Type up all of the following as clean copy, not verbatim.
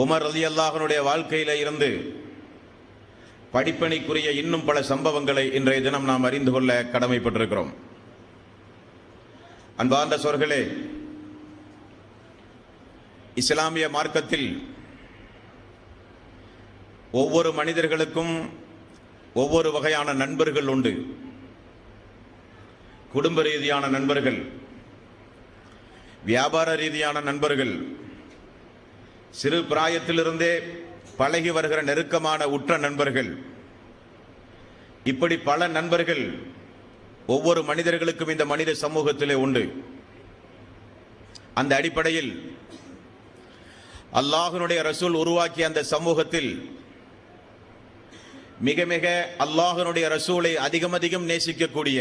Umar ரலியல்லாஹுனுடைய வாழ்க்கையில இருந்து படிப்பணிக்குரிய இன்னும் பல சம்பவங்களை இன்றைய தினம் நாம் அறிந்து கொள்ள கடமைப்பட்டிருக்கிறோம். அன்பார்ந்த சோர்களே, இஸ்லாமிய மார்க்கத்தில் ஒவ்வொரு மனிதர்களுக்கும் ஒவ்வொரு வகையான நண்பர்கள் உண்டு. குடும்ப ரீதியான நண்பர்கள், வியாபார ரீதியான நண்பர்கள், சிறு பிராயத்திலிருந்தே பழகி வருகிற நெருக்கமான உற்ற நண்பர்கள், இப்படி பல நண்பர்கள் ஒவ்வொரு மனிதர்களுக்கும் இந்த மனித சமூகத்திலே உண்டு. அந்த அடிப்படையில் அல்லாஹ்வுடைய ரசூல் உருவாக்கிய அந்த சமூகத்தில் மிக மிக அல்லாஹ்வுடைய ரசூலை அதிகம் நேசிக்கக்கூடிய,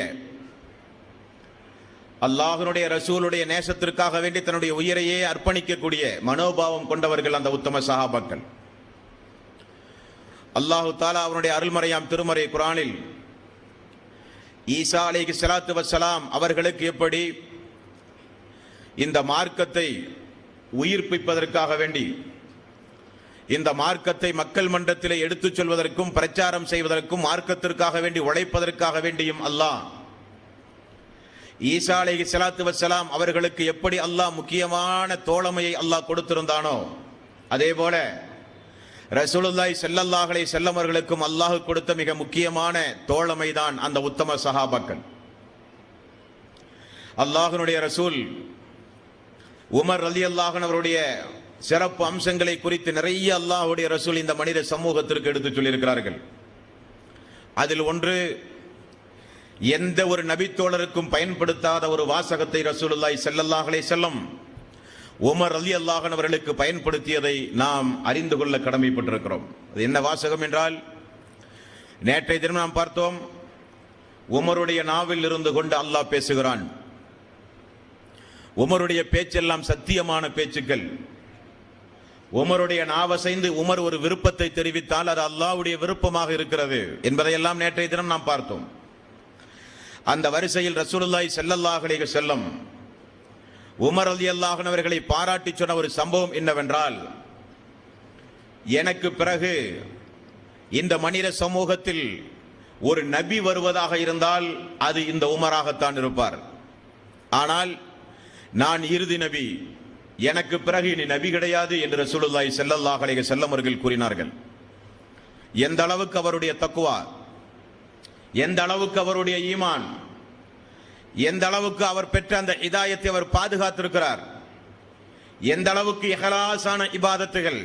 அல்லாஹ்வுடைய ரசூலுடைய நேசத்திற்காக வேண்டி தன்னுடைய உயிரையே அர்ப்பணிக்கக்கூடிய மனோபாவம் கொண்டவர்கள் அந்த உத்தம சஹாபாக்கள். அல்லாஹு தாலா அவருடைய அருள்மறையாம் திருமறை குர்ஆனில் ஈசா அலைஹிஸ்ஸலாத்து வஸ்ஸலாம் அவர்களுக்கு எப்படி இந்த மார்க்கத்தை உயிர்ப்பிப்பதற்காக வேண்டி, இந்த மார்க்கத்தை மக்கள் மன்றத்திலே எடுத்துச் சொல்வதற்கும் பிரச்சாரம் செய்வதற்கும் மார்க்கத்திற்காக வேண்டி உழைப்பதற்காக வேண்டியும் அல்லாஹ் ஈசா அலைஹிஸ்ஸலாத்து வஸ்ஸலாம் அவர்களுக்கு எப்படி அல்லாஹ் முக்கியமான தோழமையை அல்லாஹ் கொடுத்திருந்தானோ, அதே போல ரசூலுல்லாஹி ஸல்லல்லாஹு அலைஹி வஸல்லம் அவர்களுக்கும் அல்லாஹ் கொடுத்த மிக முக்கியமான தோழமை தான் அந்த உத்தம சஹாபாக்கள். அல்லாஹ்வுடைய ரசூல் உமர் ரலியல்லாஹு அன்ஹு அவருடைய சிறப்பு அம்சங்களை குறித்து நிறைய அல்லாஹ்வுடைய ரசூல் இந்த மனித சமூகத்திற்கு எடுத்துச் சொல்லியிருக்கிறார்கள். அதில் ஒன்று, எந்த ஒரு நபித்தோழருக்கும் பயன்படுத்தாத ஒரு வாசகத்தை ரசூலுல்லாஹி ஸல்லல்லாஹு அலைஹி வஸல்லம் உமர் ரலியல்லாஹு அன்ஹு அவர்களுக்கு பயன்படுத்தியதை நாம் அறிந்து கொள்ள கடமைப்பட்டிருக்கிறோம். அது என்ன வாசகம் என்றால், நேற்றைய தினம் நாம் பார்த்தோம், உமருடைய நாவில் இருந்து கொண்டு அல்லாஹ் பேசுகிறான். உமருடைய பேச்செல்லாம் சத்தியமான பேச்சுக்கள். உமருடைய நாவசைந்து உமர் ஒரு விருப்பத்தை தெரிவித்தால் அது அல்லாஹ்வுடைய விருப்பமாக இருக்கிறது என்பதையெல்லாம் நேற்றைய தினம் நாம் பார்த்தோம். அந்த வரிசையில் ரசூலுல்லாஹி ஸல்லல்லாஹு அலைஹி வஸல்லம் உமர் ரலியல்லாஹு அன்ஹு அவர்களை பாராட்டி சொன்ன ஒரு சம்பவம் என்னவென்றால், எனக்கு பிறகு இந்த மனித சமூகத்தில் ஒரு நபி வருவதாக இருந்தால் அது இந்த உமராகத்தான் இருப்பார். ஆனால் நான் இறுதி நபி, எனக்கு பிறகு இனி நபி கிடையாது என்று ரசூலுல்லாஹி ஸல்லல்லாஹு அலைஹி வஸல்லம் அவர்கள் கூறினார்கள். எந்த அளவுக்கு அவருடைய தக்வா, எந்த அளவுக்கு அவருடைய ஈமான், எந்த அளவுக்கு அவர் பெற்ற அந்த ஹிதாயத்தை அவர் பாதுகாத்திருக்கிறார், எந்த அளவுக்கு இஹ்லாஸான இபாதத்துகள்,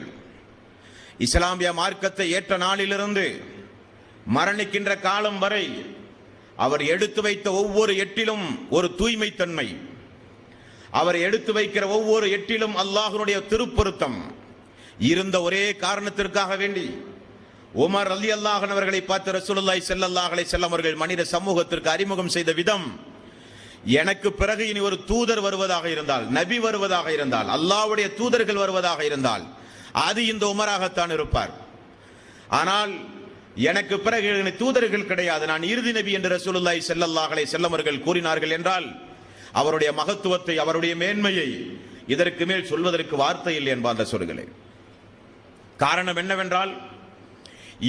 இஸ்லாமிய மார்க்கத்தை ஏற்ற நாளிலிருந்து மரணிக்கின்ற காலம் வரை அவர் எடுத்து வைத்த ஒவ்வொரு எட்டிலும் ஒரு தூய்மை தன்மை, அவர் எடுத்து வைக்கிற ஒவ்வொரு எட்டிலும் அல்லாஹ்வுடைய திருப்பொருத்தம் இருந்த ஒரே காரணத்திற்காக வேண்டி உமர் ரலியல்லாஹு அன்ஹு அவர்களை பார்த்து ரசூலுல்லாஹி ஸல்லல்லாஹு அலைஹி வஸல்லம் அவர்கள் மனித சமூகத்திற்கு அறிமுகம் செய்த விதம், எனக்கு பிறகு இனி ஒரு தூதர் வருவதாக இருந்தால், நபி வருவதாக இருந்தால், அல்லாஹ்வுடைய தூதர்கள் வருவதாக இருந்தால் அது இந்த உமராகத்தான் இருப்பார். ஆனால் எனக்கு பிறகு தூதர்கள் கிடையாது, நான் இறுதி நபி என்று ரசூலுல்லாஹி ஸல்லல்லாஹு அலைஹி வஸல்லம் அவர்கள் கூறினார்கள் என்றால் அவருடைய மகத்துவத்தை, அவருடைய மேன்மையை இதற்கு மேல் சொல்வதற்கு வார்த்தை இல்லை என்பார்ந்த சொல்களே. காரணம் என்னவென்றால்,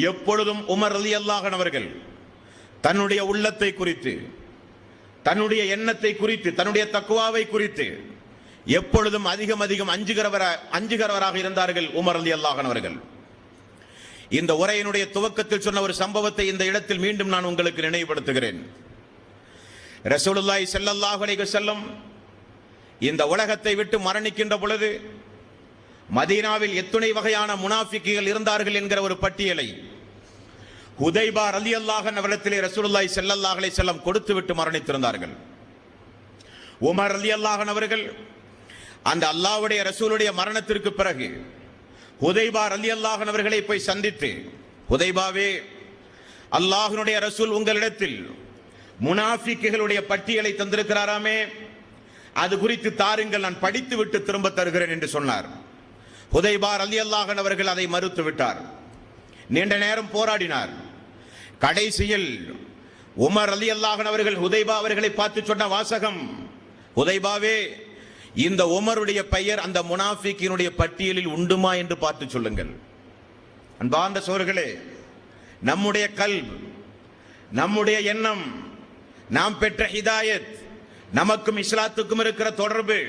எப்பொழுதும் உமர் ரலியல்லாஹு அன்ஹு அவர்கள் தன்னுடைய உள்ளத்தை குறித்து, தன்னுடைய எண்ணத்தை குறித்து, தன்னுடைய தக்வாவை குறித்து எப்பொழுதும் அதிகம் அஞ்சுகிறவராக இருந்தார்கள் உமர் ரலியல்லாஹு அன்ஹு அவர்கள். இந்த உரையினுடைய துவக்கத்தில் சொன்ன ஒரு சம்பவத்தை இந்த இடத்தில் மீண்டும் நான் உங்களுக்கு நினைவுபடுத்துகிறேன். ரசூலுல்லாஹி ஸல்லல்லாஹு அலைஹி வஸல்லம் இந்த உலகத்தை விட்டு மரணிக்கின்ற பொழுது மதீனாவில் எத்துணை வகையான முனாஃபிக்குகள் இருந்தார்கள் என்கிற ஒரு பட்டியலை ஹுதைபா ரலியல்லாஹு அன்ஹு அவர்களிடத்திலே ரசூலுல்லாஹி ஸல்லல்லாஹு அலைஹி வஸல்லம் கொடுத்து விட்டு மரணித்திருந்தார்கள். உமர் ரலியல்லாஹு அன்ஹு அவர்கள் அந்த அல்லாஹ்வுடைய ரசூலுடைய மரணத்திற்கு பிறகு ஹுதைபா ரலியல்லாஹு அன்ஹு அவர்களை போய் சந்தித்து, ஹுதைபாவே, அல்லாஹ்வுடைய ரசூல் உங்களிடத்தில் முனாஃபிக்குகளுடைய பட்டியலை தந்திருக்கிறாராமே, அது குறித்து தாருங்கள், நான் படித்து விட்டு திரும்ப தருகிறேன் என்று சொன்னார். ஹுதைபா ரலியல்லாஹு அன்ஹு அவர்கள் அதை மறுத்து விட்டார். நீண்ட நேரம் போராடினார். கடைசியில் உமர் ரலியல்லாஹு அன்ஹு அவர்கள் ஹுதைபா அவர்களை பார்த்து சொன்ன வாசகம், ஹுதைபாவே, இந்த உமருடைய பெயர் அந்த முனாஃபிக்கினுடைய பட்டியலில் உண்டுமா என்று பார்த்து சொல்லுங்கள். அன்பார்ந்த சோர்களே, நம்முடைய கல்ப், நம்முடைய எண்ணம், நாம் பெற்ற ஹிதாயத், நமக்கும் இஸ்லாத்துக்கும் இருக்கிற தொடர்பு,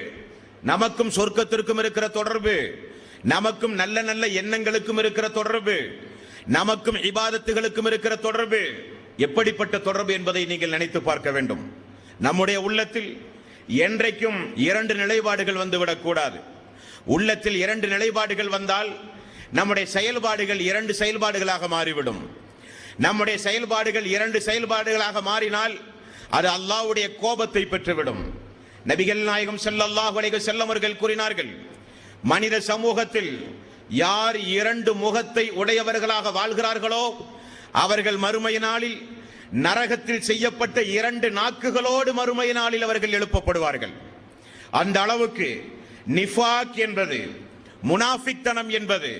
நமக்கும் சொர்க்கத்திற்கும் இருக்கிற தொடர்பு, நமக்கும் நல்ல நல்ல எண்ணங்களுக்கும் இருக்கிற தொடர்பு, நமக்கும் இபாதத்துகளுக்கும் இருக்கிற தொடர்பு எப்படிப்பட்ட தொடர்பு என்பதை நீங்கள் நினைத்து பார்க்க வேண்டும். நம்முடைய உள்ளத்தில் என்றைக்கும் இரண்டு நிலைப்பாடுகள் வந்துவிடக் கூடாது. உள்ளத்தில் இரண்டு நிலைப்பாடுகள் வந்தால் நம்முடைய செயல்பாடுகள் இரண்டு செயல்பாடுகளாக மாறிவிடும். நம்முடைய செயல்பாடுகள் இரண்டு செயல்பாடுகளாக மாறினால் அது அல்லாஹ்வுடைய கோபத்தை பெற்றுவிடும். நபிகள் நாயகம் ஸல்லல்லாஹு அலைஹி வஸல்லம் அவர்கள் கூறினார்கள், மனித சமூகத்தில் யார் இரண்டு முகத்தை உடையவர்களாக வாழ்கிறார்களோ அவர்கள் மறுமை நாளில் நரகத்தில் செய்யப்பட்ட இரண்டு நாக்குகளோடு மறுமை நாளில் அவர்கள் எழுப்பப்படுவார்கள். அந்த அளவுக்கு நிஃபாக் என்பது, முனாஃபிக்தனம் என்பது,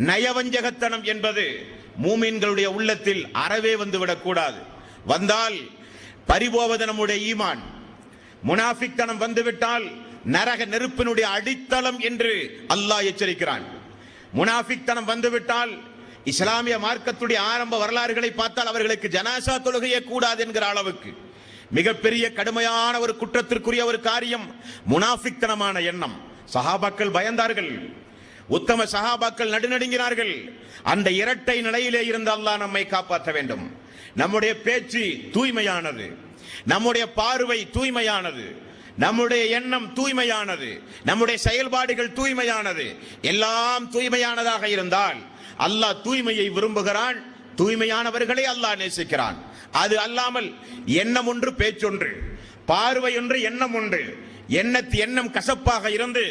நயவஞ்சகத்தனம் என்பது மூமின்களுடைய உள்ளத்தில் அறவே வந்துவிடக் கூடாது. வந்தால் பறிபோவது நம்முடைய ஈமான். முனாஃபிக்தனம் வந்துவிட்டால் நரக நெருப்பினுடைய அடித்தளம் என்று அல்லாஹ் எச்சரிக்கிறான். முனாஃபிக்தனம் வந்துவிட்டால் இஸ்லாமிய மார்க்கத்துடைய ஆரம்ப வரலாறுகளை பார்த்தால் அவர்களுக்கு ஜனாசா தொழுகையே கூடாது என்கிற அளவுக்கு மிகப்பெரிய கடுமையான ஒரு குற்றத்திற்குரிய ஒரு காரியம் முனாஃபிக்தனமான எண்ணம். சஹாபாக்கள் பயந்தார்கள், உத்தம சஹாபாக்கள் நடுநடுங்கினார்கள். அந்த இரட்டை நிலையிலே இருந்து அல்லாஹ் நம்மை காப்பாற்ற வேண்டும். நம்முடைய பேச்சு தூய்மையானது, நம்முடைய பார்வை தூய்மையானது, நம்முடைய எண்ணம் தூய்மையானது, நம்முடைய செயல்பாடுகள் தூய்மையானது, எல்லாம் தூய்மையானதாக இருந்தால் அல்லாஹ் தூய்மையை விரும்புகிறான். தூய்மையானவர்களை அல்லாஹ் நேசிக்கிறான். அது அல்லாமல் எண்ணம் ஒன்று பேச்சொன்று, பார்வை ஒன்று எண்ணம் ஒன்று, எண்ணம் கசப்பாக இருந்து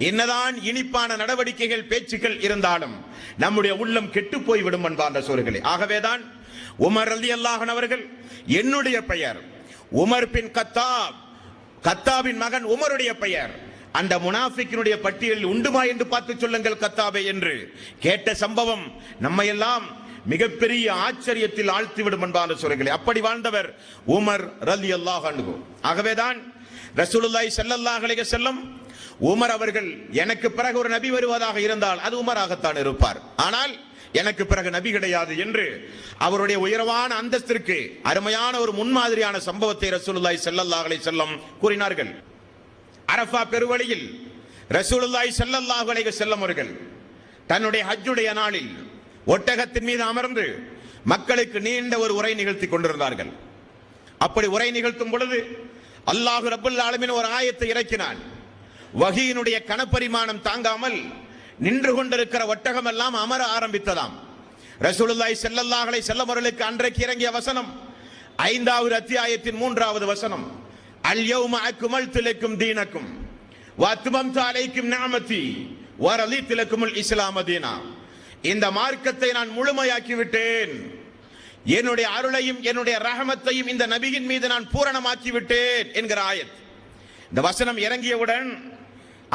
என்னதான் இனிப்பான நடவடிக்கைகள் பேச்சுக்கள் இருந்தாலும் நம்முடைய உள்ளம் கெட்டு போய்விடும் அன்பார்ந்த சோர்களே. ஆகவேதான் உமர் ரலியல்லாஹு அன்ஹு அவர்கள், என்னுடைய பெயர் உமர் பின் கத்தாப், கத்தாபின் மகன் உமருடைய பெயர் அந்த முனாஃபிக்கினுடைய பட்டியலில் உண்டுமா என்று பார்த்து சொல்லுங்கள் கத்தாபே என்று கேட்ட சம்பவம் நம்மை எல்லாம் மிகப்பெரிய ஆச்சரியத்தில் ஆழ்த்திவிடும் என்பான சொல்களே. அப்படி வாழ்ந்தவர் உமர் ரலியல்லாஹு அன்ஹு. ஆகவேதான் ரசூலுல்லாஹி ஸல்லல்லாஹு அலைஹி வஸல்லம் உமர் அவர்கள், எனக்கு பிறகு ஒரு நபி வருவதாக இருந்தால் அது உமராகத்தான் இருப்பார், ஆனால் எனக்கு பிறகு நபி கிடையாது என்று அவருடைய உயர்வான அந்தஸ்திற்கு அருமையான ஒரு முன்மாதிரியான சம்பவத்தை ரசூலுல்லாஹி ஸல்லல்லாஹு அலைஹி வஸல்லம் கூறினார்கள். அரஃபா பெருவழியில் ரசூலுல்லாஹி ஸல்லல்லாஹு அலைஹி வஸல்லம் அவர்கள் தன்னுடைய ஹஜ்ஜுடைய நாளில் ஒட்டகத்தின் மீது அமர்ந்து மக்களுக்கு நீண்ட ஒரு உரை நிகழ்த்தி கொண்டிருந்தார்கள். அப்படி உரை நிகழ்த்தும் பொழுது அல்லாஹ் ரப்பல் ஆலமீன் ஒரு ஆயத்தை இறக்கினான். வஹீயினுடைய கனப்பரிமாணம் தாங்காமல் நின்று கொண்டிருக்கிற ஒட்டகம் எல்லாம் அமர ஆரம்பித்ததாம். ரசூலுல்லாஹி ஸல்லல்லாஹு அலைஹி வஸல்லம் அவர்களுக்கு அன்றைக்கு இறங்கிய வசனம் 5வது அத்தியாயத்தின் 3வது வசனம், அல் யௌம அக்மல்து லக்கும் தீனக்கும் வ அத்மம்து அலைக்கும் நிஅமதி வ ரலீது லக்குமுல் இஸ்லாம தீனா. இந்த மார்க்கத்தை நான் முழுமையாக்கி விட்டேன், என்னுடைய அருளையும் என்னுடைய ரஹமத்தையும் இந்த நபியின் மீது நான் பூரணமாக்கி விட்டேன் என்கிற ஆயத். இந்த வசனம் இறங்கியவுடன்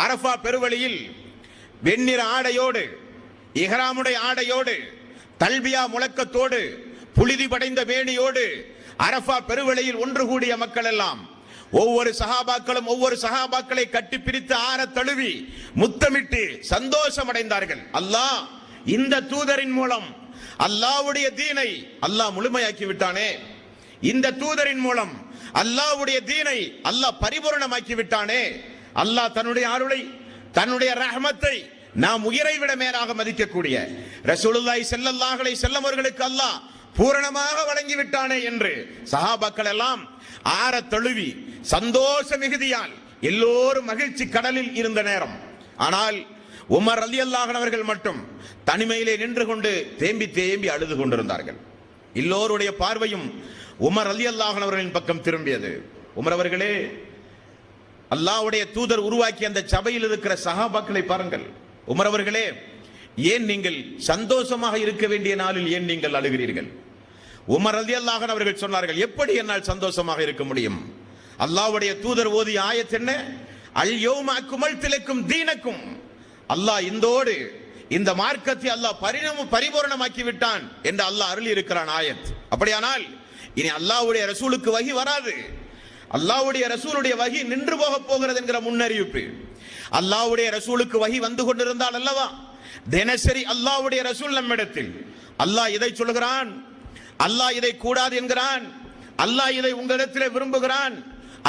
அரஃபா பெருவழியில் வெண்ணிற ஆடையோடு, இஹ்ராமுடைய ஆடையோடு, தல்பியா முழக்கத்தோடு, புழுதி படைந்த மேனியோடு அரஃபா பெருவழியில் ஒன்று கூடிய மக்கள் எல்லாம் ஒவ்வொரு சஹாபாக்களும் ஒவ்வொரு சஹாபாக்களை கட்டி பிரித்து ஆற தழுவி முத்தமிட்டு சந்தோஷம் அடைந்தார்கள். அல்லாஹ் இந்த தூதரின் மூலம் அல்லாஹ்வுடைய தீனை அல்லாஹ் முழுமையாக்கி விட்டானே, இந்த தூதரின் மூலம் அல்லாஹ்வுடைய தீனை அல்லாஹ் பரிபூரணமாக்கி விட்டானே, அல்லாஹ் தன்னுடைய அருளை தன்னுடைய ரஹமத்தை நாம் உயிரை விட மேலாக மதிக்கக்கூடிய ரசூலுல்லாஹி ஸல்லல்லாஹு அலைஹி வஸல்லம் அவர்களுக்கு அல்லாஹ் பூரணமாக வழங்கி விட்டானே என்று சஹாபாக்கள் எல்லாம் ஆற தழுவி சந்தோஷ மிகுதியால் எல்லோரும் மகிழ்ச்சி கடலில் இருந்த நேரம். ஆனால் உமர் ரலியல்லாஹு அன்ஹு அவர்கள் மட்டும் தனிமையிலே நின்று கொண்டு தேம்பி தேம்பி அழுது கொண்டிருந்தார்கள். எல்லோருடைய பார்வையும் உமர் ரலியல்லாஹு அன்ஹு அவர்களின் பக்கம் திரும்பியது. உமர் அவர்களே, அல்லாஹ்வுடைய தூதர் உருவாக்கிய அந்த சபையில் இருக்கிற சஹாபாக்களை பாருங்கள். உமர் அவர்களே, ஏன் நீங்கள் சந்தோஷமாக இருக்க வேண்டிய நாளில் ஏன் நீங்கள் அழுகிறீர்கள்? உமர் ரலியல்லாஹு அன்ஹு அவர்கள் சொன்னார்கள், எப்படி என்னால் சந்தோஷமாக இருக்க முடியும்? அல்லாஹ்வுடைய தூதர் ஓதிய ஆயத் என்ன? அல் யௌம அக்மல்து லக்கும் தீனக்கும். அல்லாஹ் இந்தோடு இந்த மார்க்கத்தை அல்லாஹ் பரிபூரணமாக்கி விட்டான் என்று அல்லாஹ் அருளி இருக்கிறான் ஆயத். அப்படியானால் இனி அல்லாஹ்வுடைய ரசூலுக்கு வஹி வராது. அல்லாஹ்வுடைய ரசூலுடைய வஹி நின்று போக போகிறது என்கிற முன்னறிவிப்பு. அல்லாஹ்வுடைய ரசூலுக்கு வஹி வந்து கொண்டிருந்தால் அல்லவா தினசரி அல்லாஹ்வுடைய ரசூல் நம்மிடத்தில் அல்லாஹ் இதை சொல்கிறான், அல்லாஹ் இதை கூடாது என்கிறான், அல்லாஹ் இதை உங்களிடத்திலே விரும்புகிறான்,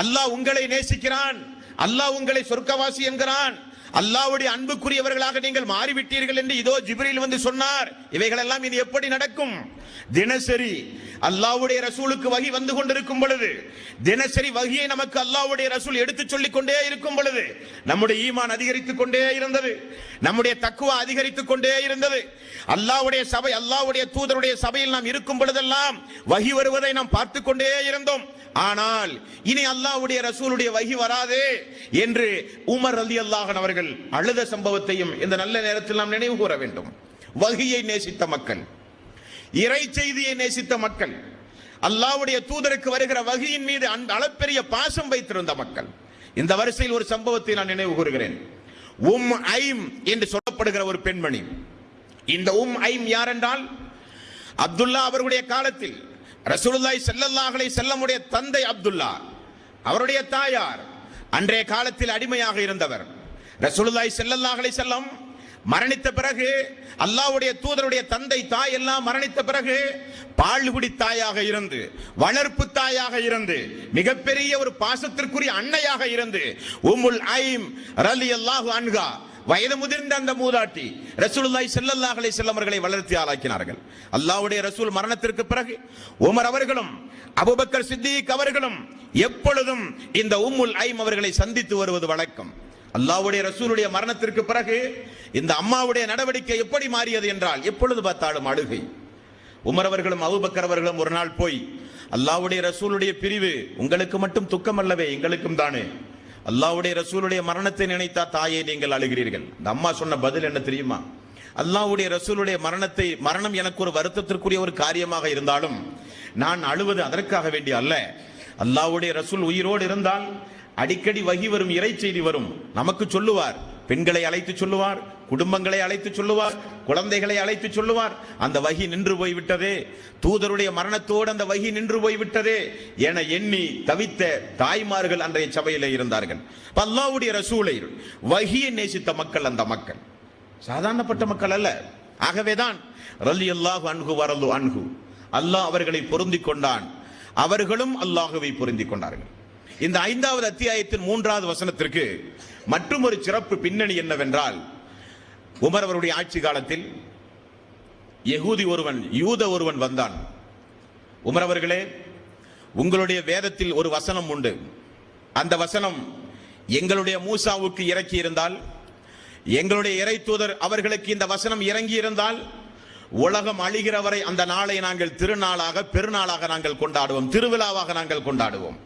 அல்லாஹ் உங்களை நேசிக்கிறான், அல்லாஹ் உங்களை சொர்க்கவாசி என்கிறான், அல்லாஹ்வுடைய அன்புக்குரியவர்களாக நீங்கள் மாறிவிட்டீர்கள் என்று இதோ ஜிப்ரீல் வந்து சொன்னார். இவைகள் எல்லாம் இது எப்படி நடக்கும்? தினசரி அல்லாஹ்வுடைய ரசூலுக்கு வஹி வந்து கொண்டிருக்கும் பொழுது, தினசரி வஹியை நமக்கு அல்லாஹ்வுடைய ரசூல் எடுத்துச் சொல்லிக் கொண்டே இருக்கும் பொழுது நம்முடைய ஈமான் அதிகரித்துக் கொண்டே இருந்தது, நம்முடைய தக்வா அதிகரித்துக் கொண்டே இருந்தது. அல்லாஹ்வுடைய சபை, அல்லாஹ்வுடைய தூதருடைய சபையில் நாம் இருக்கும் பொழுதெல்லாம் வஹி வருவதை நாம் பார்த்துக் கொண்டே இருந்தோம். ஆனால் இனி அல்லாஹ்வுடைய ரசூலுடைய வஹி வராதே என்று உமர் ரலியல்லாஹு அன்ஹு அவர்கள் அழுத சம்பவத்தையும் இந்த நல்ல நேரத்தில் நாம் நினைவு கூற வேண்டும். வஹியை நேசித்த மக்கள், இறை செய்தியை நேசித்த மக்கள், அல்லாஹ்வுடைய தூதருக்கு வருகிற வஹியின் மீது அளப்பெரிய பாசம் வைத்திருந்த மக்கள். இந்த வரிசையில் ஒரு சம்பவத்தை நான் நினைவு கூறுகிறேன். ஐம் என்று சொல்லப்படுகிற ஒரு பெண்மணி. இந்த ஐம் யார் என்றால், அப்துல்லா அவர்களுடைய காலத்தில் ரசூலுல்லாஹி ஸல்லல்லாஹு அலைஹி வஸல்லம் உடைய தந்தை அப்துல்லா, அவருடைய தாயார் அன்றைய காலத்தில் அடிமையாக இருந்தவர். ரசூலுல்லாஹி ஸல்லல்லாஹு அலைஹி வஸல்லம் மரணித்த பிறகு, அல்லாஹ்வுடைய தூதருடைய தந்தை தாய் எல்லாம் மரணித்த பிறகு, பால்குடி தாயாக இருந்து, வளர்ப்பு தாயாக இருந்து, மிகப்பெரிய ஒரு பாசத்திற்குரிய அன்னையாக இருந்து உம்முல் ஐம் ரலியல்லாஹு அன்ஹா, வயது முதிர்ந்த அந்த மூதாட்டி ரசூலுல்லாஹி ஸல்லல்லாஹு அலைஹி வஸல்லம் அவர்களை வளர்த்தி ஆளாக்கினார்கள். அல்லாஹ்வுடைய ரசூல் மரணத்திற்கு பிறகு உமர் அவர்களும் அபூபக்கர் சித்திக் அவர்களும் எப்பொழுதும் இந்த உம்முல் ஐம் அவர்களை சந்தித்து வருவது வழக்கம். அல்லாஹ்வுடைய ரசூலுடைய மரணத்திற்கு பிறகு இந்த அம்மாவுடைய நடவடிக்கை எப்படி மாறியது என்றால், எப்பொழுது பார்த்தாலும் அழுகை. உமர் அவர்களும் அபூபக்கர் அவர்களும் ஒரு நாள் போய், அல்லாஹ்வுடைய ரசூலுடைய பிரிவு உங்களுக்கு மட்டும் துக்கம் அல்லவே, எங்களுக்கும் தானே. அல்லாஹ்வுடைய ரசூலுடைய மரணத்தை நினைத்தா தாயே நீங்கள் அழுகிறீர்கள். இந்த அம்மா சொன்ன பதில் என்ன தெரியுமா? அல்லாஹ்வுடைய ரசூலுடைய மரணம் எனக்கு ஒரு வருத்தத்திற்குரிய ஒரு காரியமாக இருந்தாலும் நான் அழுவது அதற்காக வேண்டிய அல்ல. அல்லாஹ்வுடைய ரசூல் உயிரோடு இருந்தால் அடிக்கடி வஹி வரும், இறை செய்தி வரும், நமக்கு சொல்லுவார், பெண்களை அழைத்து சொல்லுவார், குடும்பங்களை அழைத்து சொல்லுவார், குழந்தைகளை அழைத்து சொல்லுவார். அந்த வஹி நின்று போய்விட்டதே, தூதருடைய மரணத்தோடு அந்த வஹி நின்று போய்விட்டதே என எண்ணி தவித்த தாய்மார்கள் அன்றைய சபையிலே இருந்தார்கள். அல்லாஹ்வுடைய ரசூலை வஹியை நேசித்த மக்கள் அந்த மக்கள் சாதாரணப்பட்ட மக்கள் அல்ல. ஆகவேதான் ரலியல்லாஹு அன்ஹு வரது அன்ஹு, அல்லாஹ் அவர்களை பொருந்திக் கொண்டான், அவர்களும் அல்லாஹுவை பொருந்திக் கொண்டார்கள். இந்த 5வது அத்தியாயத்தின் 3வது வசனத்திற்கு மற்றும் ஒரு சிறப்பு பின்னணி என்னவென்றால், உமர் அவருடைய ஆட்சி காலத்தில் யூத ஒருவன் வந்தான். உமர் அவர்களே, உங்களுடைய வேதத்தில் ஒரு வசனம் உண்டு, அந்த வசனம் எங்களுடைய மூசாவுக்கு இறக்கி இருந்தால், எங்களுடைய இறை தூதர் அவர்களுக்கு இந்த வசனம் இறங்கி இருந்தால், உலகம் அழிகிற வரை அந்த நாளை நாங்கள் திருநாளாக, பெருநாளாக நாங்கள் கொண்டாடுவோம், திருவிழாவாக நாங்கள் கொண்டாடுவோம்.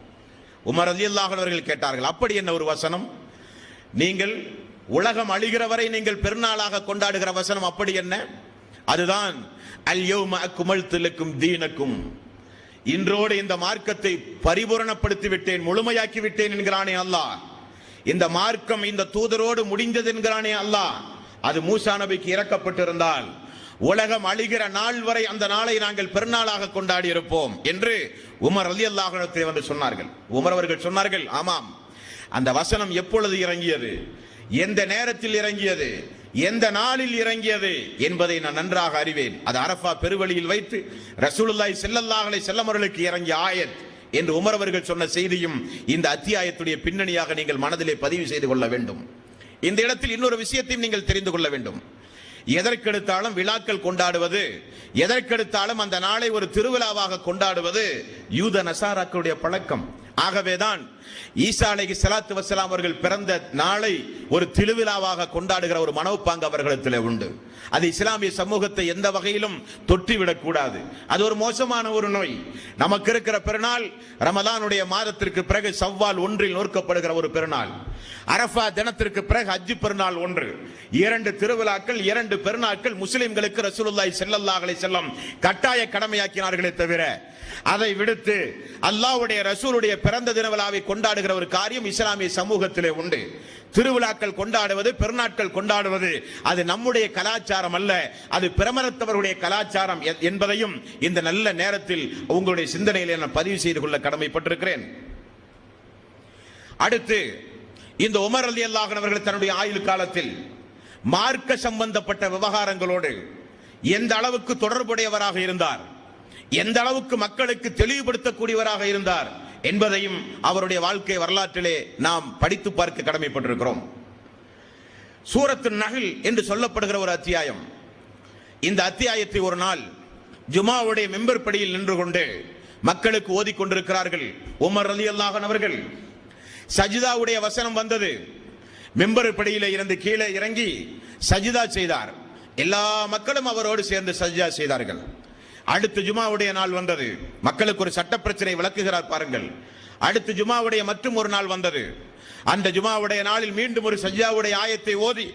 உமர் ரலியல்லாஹு அன்ஹு அவர்கள் கேட்டார்கள், அப்படி என்ன ஒரு வசனம்? நீங்கள் உலகம் அழிகிற வரை நீங்கள் பெருநாளாக கொண்டாடுகிற வசனம் அப்படி என்ன? அதுதான் அல் யௌம அக்மல்து லக்கும் தீனக்கும், இன்றோடு இந்த மார்க்கத்தை பரிபூரணப்படுத்தி விட்டேன், முழுமையாக்கி விட்டேன் என்கிறானே அல்லாஹ். இந்த மார்க்கம் இந்த தூதரோடு முடிந்தது என்கிறானே அல்லாஹ். அது மூசா நபிக்கு இறக்கப்பட்டிருந்தால் உலகம் அழிகிற நாள் வரை அந்த நாளை நாங்கள் பெருநாளாக கொண்டாடி இருப்போம் என்று உமர் ரலியல்லாஹு அன்ஹு வந்து சொன்னார்கள். உமர் அவர்கள் சொன்னார்கள், ஆமாம், அந்த வசனம் எப்பொழுது இறங்கியது, எந்த நேரத்தில் இறங்கியது, எந்த நாளில் இறங்கியது என்பதை நான் நன்றாக அறிவேன். அது அரஃபா பெருவழியில் வைத்து ரசூலுல்லாஹி ஸல்லல்லாஹு அலைஹி வஸல்லம் அவர்களுக்கு இறங்கிய ஆயத் என்று உமர் அவர்கள் சொன்ன செய்தியும் இந்த அத்தியாயத்துடைய பின்னணியாக நீங்கள் மனதிலே பதிவு செய்து கொள்ள வேண்டும். இந்த இடத்தில் இன்னொரு விஷயத்தையும் நீங்கள் தெரிந்து கொள்ள வேண்டும். எதற்கெடுத்தாலும் விழாக்கள் கொண்டாடுவது, எதற்கெடுத்தாலும் அந்த நாளை ஒரு திருவிழாவாக கொண்டாடுவது யூத நசாராக்களுடைய பழக்கம். ஆகவேதான் ஈசா அலைஹிஸ்ஸலாத்து வஸ்ஸலாம் அவர்கள் பிறந்த நாளை ஒரு திருவிழாவாக கொண்டாடுகிற ஒரு மனோப்பாங்கு அவர்களிடத்திலே உண்டு. அது இஸ்லாமிய சமூகத்தை எந்த வகையிலும் தொற்றிவிடக் கூடாது. அது ஒரு மோசமான ஒரு நோய். நமக்கு இருக்கிற பெருநாள் ரமலானுடைய மாதத்திற்கு பிறகு ஷவ்வால் 1 நோக்கப்படுகிற ஒரு பெருநாள், அரஃபா தினத்திற்கு பிறகு ஹஜ் பெருநாள் 1. 2 திருவிழாக்கள், 2 பெருநாட்கள் முஸ்லிம்களுக்கு ரசூலுல்லாஹி ஸல்லல்லாஹு அலைஹி வஸல்லம் கட்டாய கடமையாக்கினார்களே தவிர, அதை விடுத்து அல்லாஹ்வுடைய ரசூலுடைய பிறந்த தின விழாவை கொண்டாடுகிற ஒரு காரியம் இஸ்லாமிய சமூகத்திலே உண்டு. திருவிழாக்கள் கொண்டாடுவது, பெருநாட்கள் கொண்டாடுவது அது நம்முடைய கலாச்சாரம் அல்ல, அது பிரமணத்தவருடைய கலாச்சாரம் என்பதையும் இந்த நல்ல நேரத்தில் உங்களுடைய சிந்தனையிலே நான் பதிவு செய்து கொள்ள கடமைப்பட்டிருக்கிறேன். அடுத்து இந்த உமர் ரலியல்லாஹு அன்ஹு அவர்கள் தன்னுடைய ஆயுள் காலத்தில் மார்க்க சம்பந்தப்பட்ட விவகாரங்களோடு எந்த அளவுக்கு தொடர்புடையவராக இருந்தார், எந்த அளவுக்கு மக்களுக்கு தெளிவுபடுத்தக்கூடியவராக இருந்தார் என்பதையும் அவருடைய வாழ்க்கை வரலாற்றிலே நாம் படித்து பார்க்க கடமைப்பட்டிருக்கிறோம். சூரத்து நஹ்ல் என்று சொல்லப்படுகிற ஒரு அத்தியாயம். இந்த அத்தியாயத்தை ஒரு நாள் ஜுமாவுடைய மெம்பர் படியில் நின்று கொண்டு மக்களுக்கு ஓதிக்கொண்டிருக்கிறார்கள் உமர் ரலியல்லாஹு அன்ஹு அவர்கள். சஜிதாவுடைய வசனம் வந்தது. மெம்பர் படியில இருந்து கீழே இறங்கி சஜிதா செய்தார். எல்லா மக்களும் அவரோடு சேர்ந்து சஜிதா செய்தார்கள். அடுத்து ஜுமாவுடைய நாள் வந்தது. மக்களுக்கு ஒரு சட்ட பிரச்சனை விளக்குகிறார் பாருங்கள். அடுத்து ஜுமாவுடைய மற்றும் ஒரு நாள் வந்தது. அந்த ஜுமாவுடைய நாளில் மீண்டும் ஒரு சஜிதாவுடைய ஆயத்தை ஓதி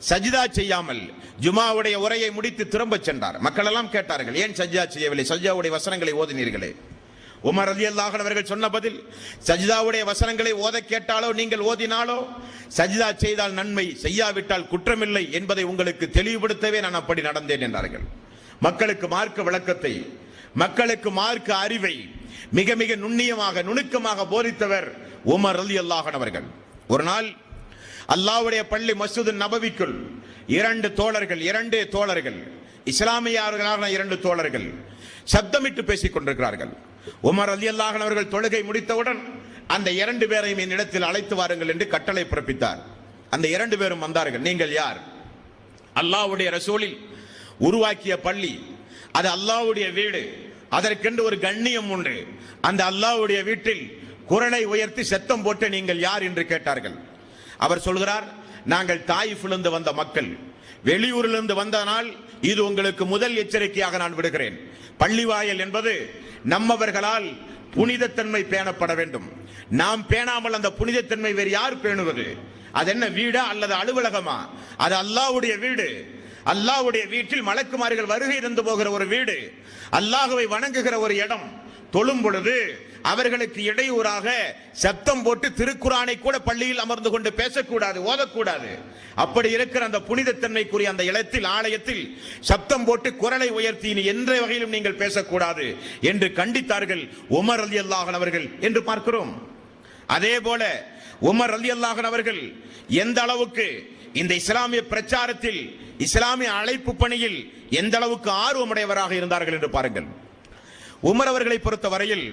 சஜிதா செய்யாமல் ஜுமாவுடைய உரையை முடித்து திரும்ப சென்றார். மக்கள் எல்லாம் கேட்டார்கள், ஏன் சஜிதா செய்யவில்லை, சஜிதாவுடைய வசனங்களை ஓதினீர்களே? உமர் ரலியல்லாஹு அன்ஹு அவர்கள் சொன்ன பதில், சஜிதாவுடைய வசனங்களை ஓத கேட்டாலோ நீங்கள் ஓதினாலோ சஜிதா செய்தால் நன்மை, செய்யாவிட்டால் குற்றமில்லை என்பதை உங்களுக்கு தெளிவுபடுத்தவே நான் அப்படி நடந்தேன் என்றார்கள். மக்களுக்கு மார்க்க விளக்கத்தை, மக்களுக்கு மார்க்க அறிவை மிக மிக நுண்ணியமாக நுணுக்கமாக போதித்தவர் உமர் ரலியல்லாஹு அன்ஹு அவர்கள். ஒரு நாள் அல்லாஹ்வுடைய பள்ளி மஸ்ஜிது நபவிக்குள் இரண்டு தோழர்கள் இஸ்லாமியர்களான இரண்டு தோழர்கள் சப்தமிட்டு பேசிக் கொண்டிருக்கிறார்கள். உமர் ரலியல்லாஹு அன்ஹு அவர்கள் தொழுகை முடித்தவுடன் அந்த இரண்டு பேரையும் என்னிடத்தில் அழைத்து வாருங்கள் என்று கட்டளை பிறப்பித்தார். அந்த இரண்டு பேரும் வந்தார்கள். நீங்கள் யார்? அல்லாஹ்வுடைய ரசூலில் உருவாக்கிய பள்ளி, அது அல்லாஹ்வுடைய வீடு, அதற்கென்று ஒரு கண்ணியம் உண்டு. அந்த அல்லாஹ்வுடைய வீட்டில் குரலை உயர்த்தி சத்தம் போட்டு நீங்கள் யார் என்று கேட்டார்கள். அவர் சொல்கிறார், நாங்கள் தாயிஃபிலிருந்து வந்த மக்கள், வெளியூரிலிருந்து வந்தனால் இது உங்களுக்கு முதல் எச்சரிக்கையாக நான் விடுகிறேன். பள்ளிவாயல் என்பது நம்மவர்களால் புனிதத்தன்மை பேணப்பட வேண்டும். நாம் பேணாமல் அந்த புனிதத்தன்மை வேறு யார் பேணுவது? அது என்ன வீடா அல்லது அலுவலகமா? அது அல்லாஹ்வுடைய வீடு. அல்லாஹ்வுடைய வீட்டில் மலக்குமார்கள் வருகை இருந்து போகிற ஒரு வீடு, அல்லாஹ்வை வணங்குகிற ஒரு இடம். தொழும் பொழுது அவர்களுக்கு இடையூறாக சப்தம் போட்டு திருக்குரானை கூட பள்ளியில் அமர்ந்து கொண்டு பேசக்கூடாது, ஓதக்கூடாது. அப்படி இருக்கிற அந்த புனிதத்தன்மைக்குரிய அந்த இடத்தில், ஆலயத்தில் சப்தம் போட்டு குரலை உயர்த்தி இனி எந்த வகையிலும் நீங்கள் பேசக்கூடாது என்று கண்டித்தார்கள் உமர் ரலியல்லாஹு அன்ஹு அவர்கள் என்று பார்க்கிறோம். அதே போல உமர் ரலியல்லாஹு அன்ஹு அவர்கள் எந்த அளவுக்கு இந்த இஸ்லாமிய பிரச்சாரத்தில், இஸ்லாமிய அழைப்பு பணியில் எந்த அளவுக்கு ஆர்வமுடையவராக இருந்தார்கள் என்று பாருங்கள். உமர் அவர்களை பொறுத்த வரையில்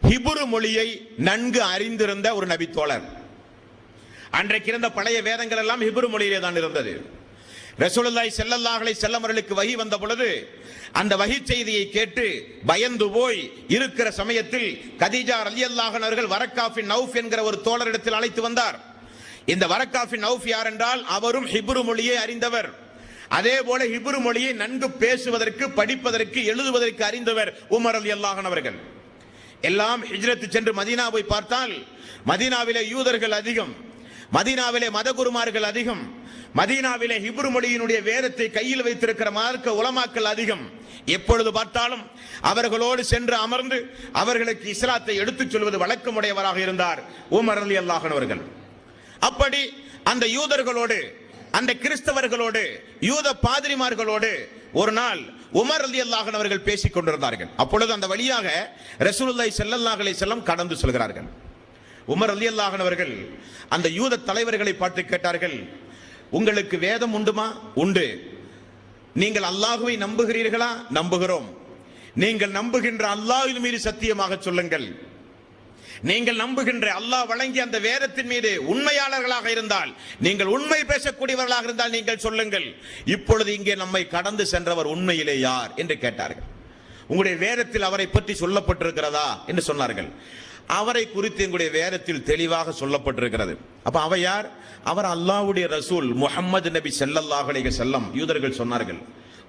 ஹிப்ரு மொழியை நன்கு அறிந்திருந்த ஒரு நபி தோழர். அன்றைக்கு இருந்த பழைய வேதங்கள் எல்லாம் ஹிப்ரு மொழியிலே தான் இருந்தது. ரசூலுல்லாஹி ஸல்லல்லாஹு அலைஹி வஸல்லம் அவர்களுக்கு வஹி வந்த பொழுது அந்த வஹி செய்தியை கேட்டு பயந்து போய் இருக்கிற சமயத்தில் கதீஜா ரலியல்லாஹு அன்ஹா அவர்கள் வரக்கா பின் நௌஃப் என்கிற ஒரு தோழரிடத்தில் அழைத்து வந்தார். இந்த வரக்கா பின் நௌஃப் யார் என்றால் அவரும் ஹிப்ரு மொழியை அறிந்தவர். அதே போல ஹிப்ரு மொழியை நன்கு பேசுவதற்கு, படிப்பதற்கு, எழுதுவதற்கு அறிந்தவர் உமர் ரலியல்லாஹு அன்ஹு அவர்கள். எல்லாம் ஹிஜ்ரத் சென்று மதீனா போய் பார்த்தால் மதீனாவிலே யூதர்கள் அதிகம், மதீனாவிலே மதகுருமார்கள் அதிகம், மதீனாவிலே ஹிப்ரு மொழியினுடைய வேதத்தை கையில் வைத்திருக்கிற மார்க்க உலமாக்கள் அதிகம். எப்பொழுது பார்த்தாலும் அவர்களோடு சென்று அமர்ந்து அவர்களுக்கு இஸ்லாத்தை எடுத்துச் சொல்வது வழக்கமுடையவராக இருந்தார் உமர் ரலியல்லாஹு அன்ஹு அவர்கள். அப்படி அந்த யூதர்களோடு, அந்த கிறிஸ்தவர்களோடு, யூத பாதிரிமார்களோடு ஒரு நாள் உமர் ரலியல்லாஹு அன்ஹு அவர்கள் பேசிக் கொண்டிருந்தார்கள். அப்பொழுது அந்த வழியாக ரசூலுல்லாஹி ஸல்லல்லாஹு அலைஹி வஸல்லம் கடந்து செல்கிறார்கள். உமர் ரலியல்லாஹு அன்ஹு அவர்கள் அந்த யூத தலைவர்களை பார்த்து கேட்டார்கள், உங்களுக்கு வேதம் உண்டுமா? உண்டு. நீங்கள் அல்லாஹ்வை நம்புகிறீர்களா? நம்புகிறோம். நீங்கள் நம்புகின்ற அல்லாஹ்வின் மீது சத்தியமாக சொல்லுங்கள். நீங்கள் நம்புகின்ற அல்லாஹ் வழங்கிய அந்த வேதத்தின் மீது உண்மையாளர்களாக இருந்தால், நீங்கள் உண்மை பேசக்கூடியவர்களாக இருந்தால் நீங்கள் சொல்லுங்கள். இப்பொழுது இங்கே நம்மை கடந்து சென்றவர் உண்மையிலே யார் என்று கேட்டார்கள். உங்களுடைய வேதத்தில் அவரை பற்றி சொல்லப்பட்டிருக்கிறதா என்று சொன்னார்கள். அவரை குறித்து எங்களுடைய வேதத்தில் தெளிவாக சொல்லப்பட்டிருக்கிறது. அப்ப அவர் யார்? அவர் அல்லாஹ்வுடைய ரசூல் முஹம்மது நபி ஸல்லல்லாஹு அலைஹி வஸல்லம். யூதர்கள் சொன்னார்கள்,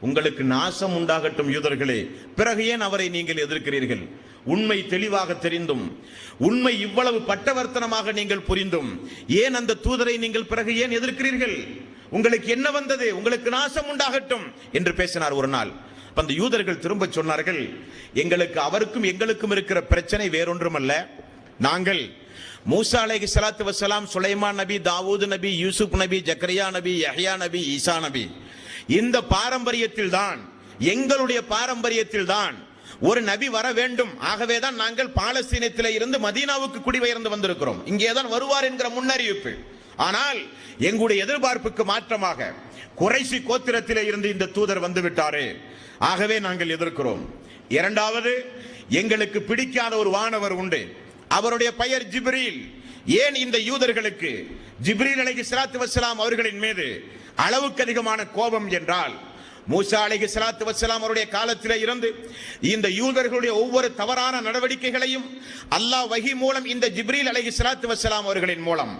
உங்களுக்கு நாசம் உண்டாகட்டும் யூதர்களே, பிறகு ஏன் அவரை நீங்கள் எதிர்க்கிறீர்கள்? உண்மை தெளிவாக தெரிந்தும், உண்மை இவ்வளவு பட்டவர்த்தனமாக நீங்கள் புரிந்தும் ஏன் அந்த தூதரை நீங்கள் பிறகு ஏன் எதிர்க்கிறீர்கள்? உங்களுக்கு என்ன வந்தது? உங்களுக்கு நாசம் உண்டாகட்டும் என்று பேசினார் ஒரு நாள். அந்த யூதர்கள் திரும்ப சொன்னார்கள், எங்களுக்கு அவருக்கும் எங்களுக்கும் இருக்கிற பிரச்சனை வேறொன்றுமல்ல. நாங்கள் மூசா அலைஹிஸ்ஸலாத்து வஸ்ஸலாம், சுலைமான் நபி, தாவூது நபி, யூசுப் நபி, ஜக்கரியா நபி, யஹ்யா நபி, ஈசா நபி, இந்த பாரம்பரியத்தில் தான், எங்களுடைய பாரம்பரியத்தில் தான் ஒரு நபி வர வேண்டும், ஆகவேதான் நாங்கள் பாலஸ்தீனத்திலே இருந்து மதீனாவுக்கு குடிபெயர்ந்து வந்திருக்கிறோம், இங்கேதான் வருவார் என்கிற முன்னறிவிப்பு. ஆனால் எங்களுடைய எதிர்பார்ப்புக்கு மாற்றமாக குறைசி கோத்திரத்திலே இருந்து இந்த தூதர் வந்து விட்டாரே, ஆகவே நாங்கள் எதிர்க்கிறோம். இரண்டாவது, எங்களுக்கு பிடிக்காத ஒரு வானவர் உண்டு, அவருடைய பெயர் ஜிப்ரீல். ஏன் இந்த யூதர்களுக்கு ஜிப்ரீல் அலைஹிஸ்ஸலாத்து வஸ்ஸலாம் அவர்களின் மீது அளவுக்கு அதிகமான கோபம் என்றால், மூசா அலைஹிஸ்ஸலாத்து வஸ்ஸலாம் அவருடைய காலத்திலே இருந்து இந்த யூதர்களுடைய ஒவ்வொரு தவறான நடவடிக்கைகளையும் அல்லாஹ் வஹி மூலம் இந்த ஜிப்ரீல் அலைஹிஸ்ஸலாத்து வஸ்ஸலாம் அவர்களின் மூலம்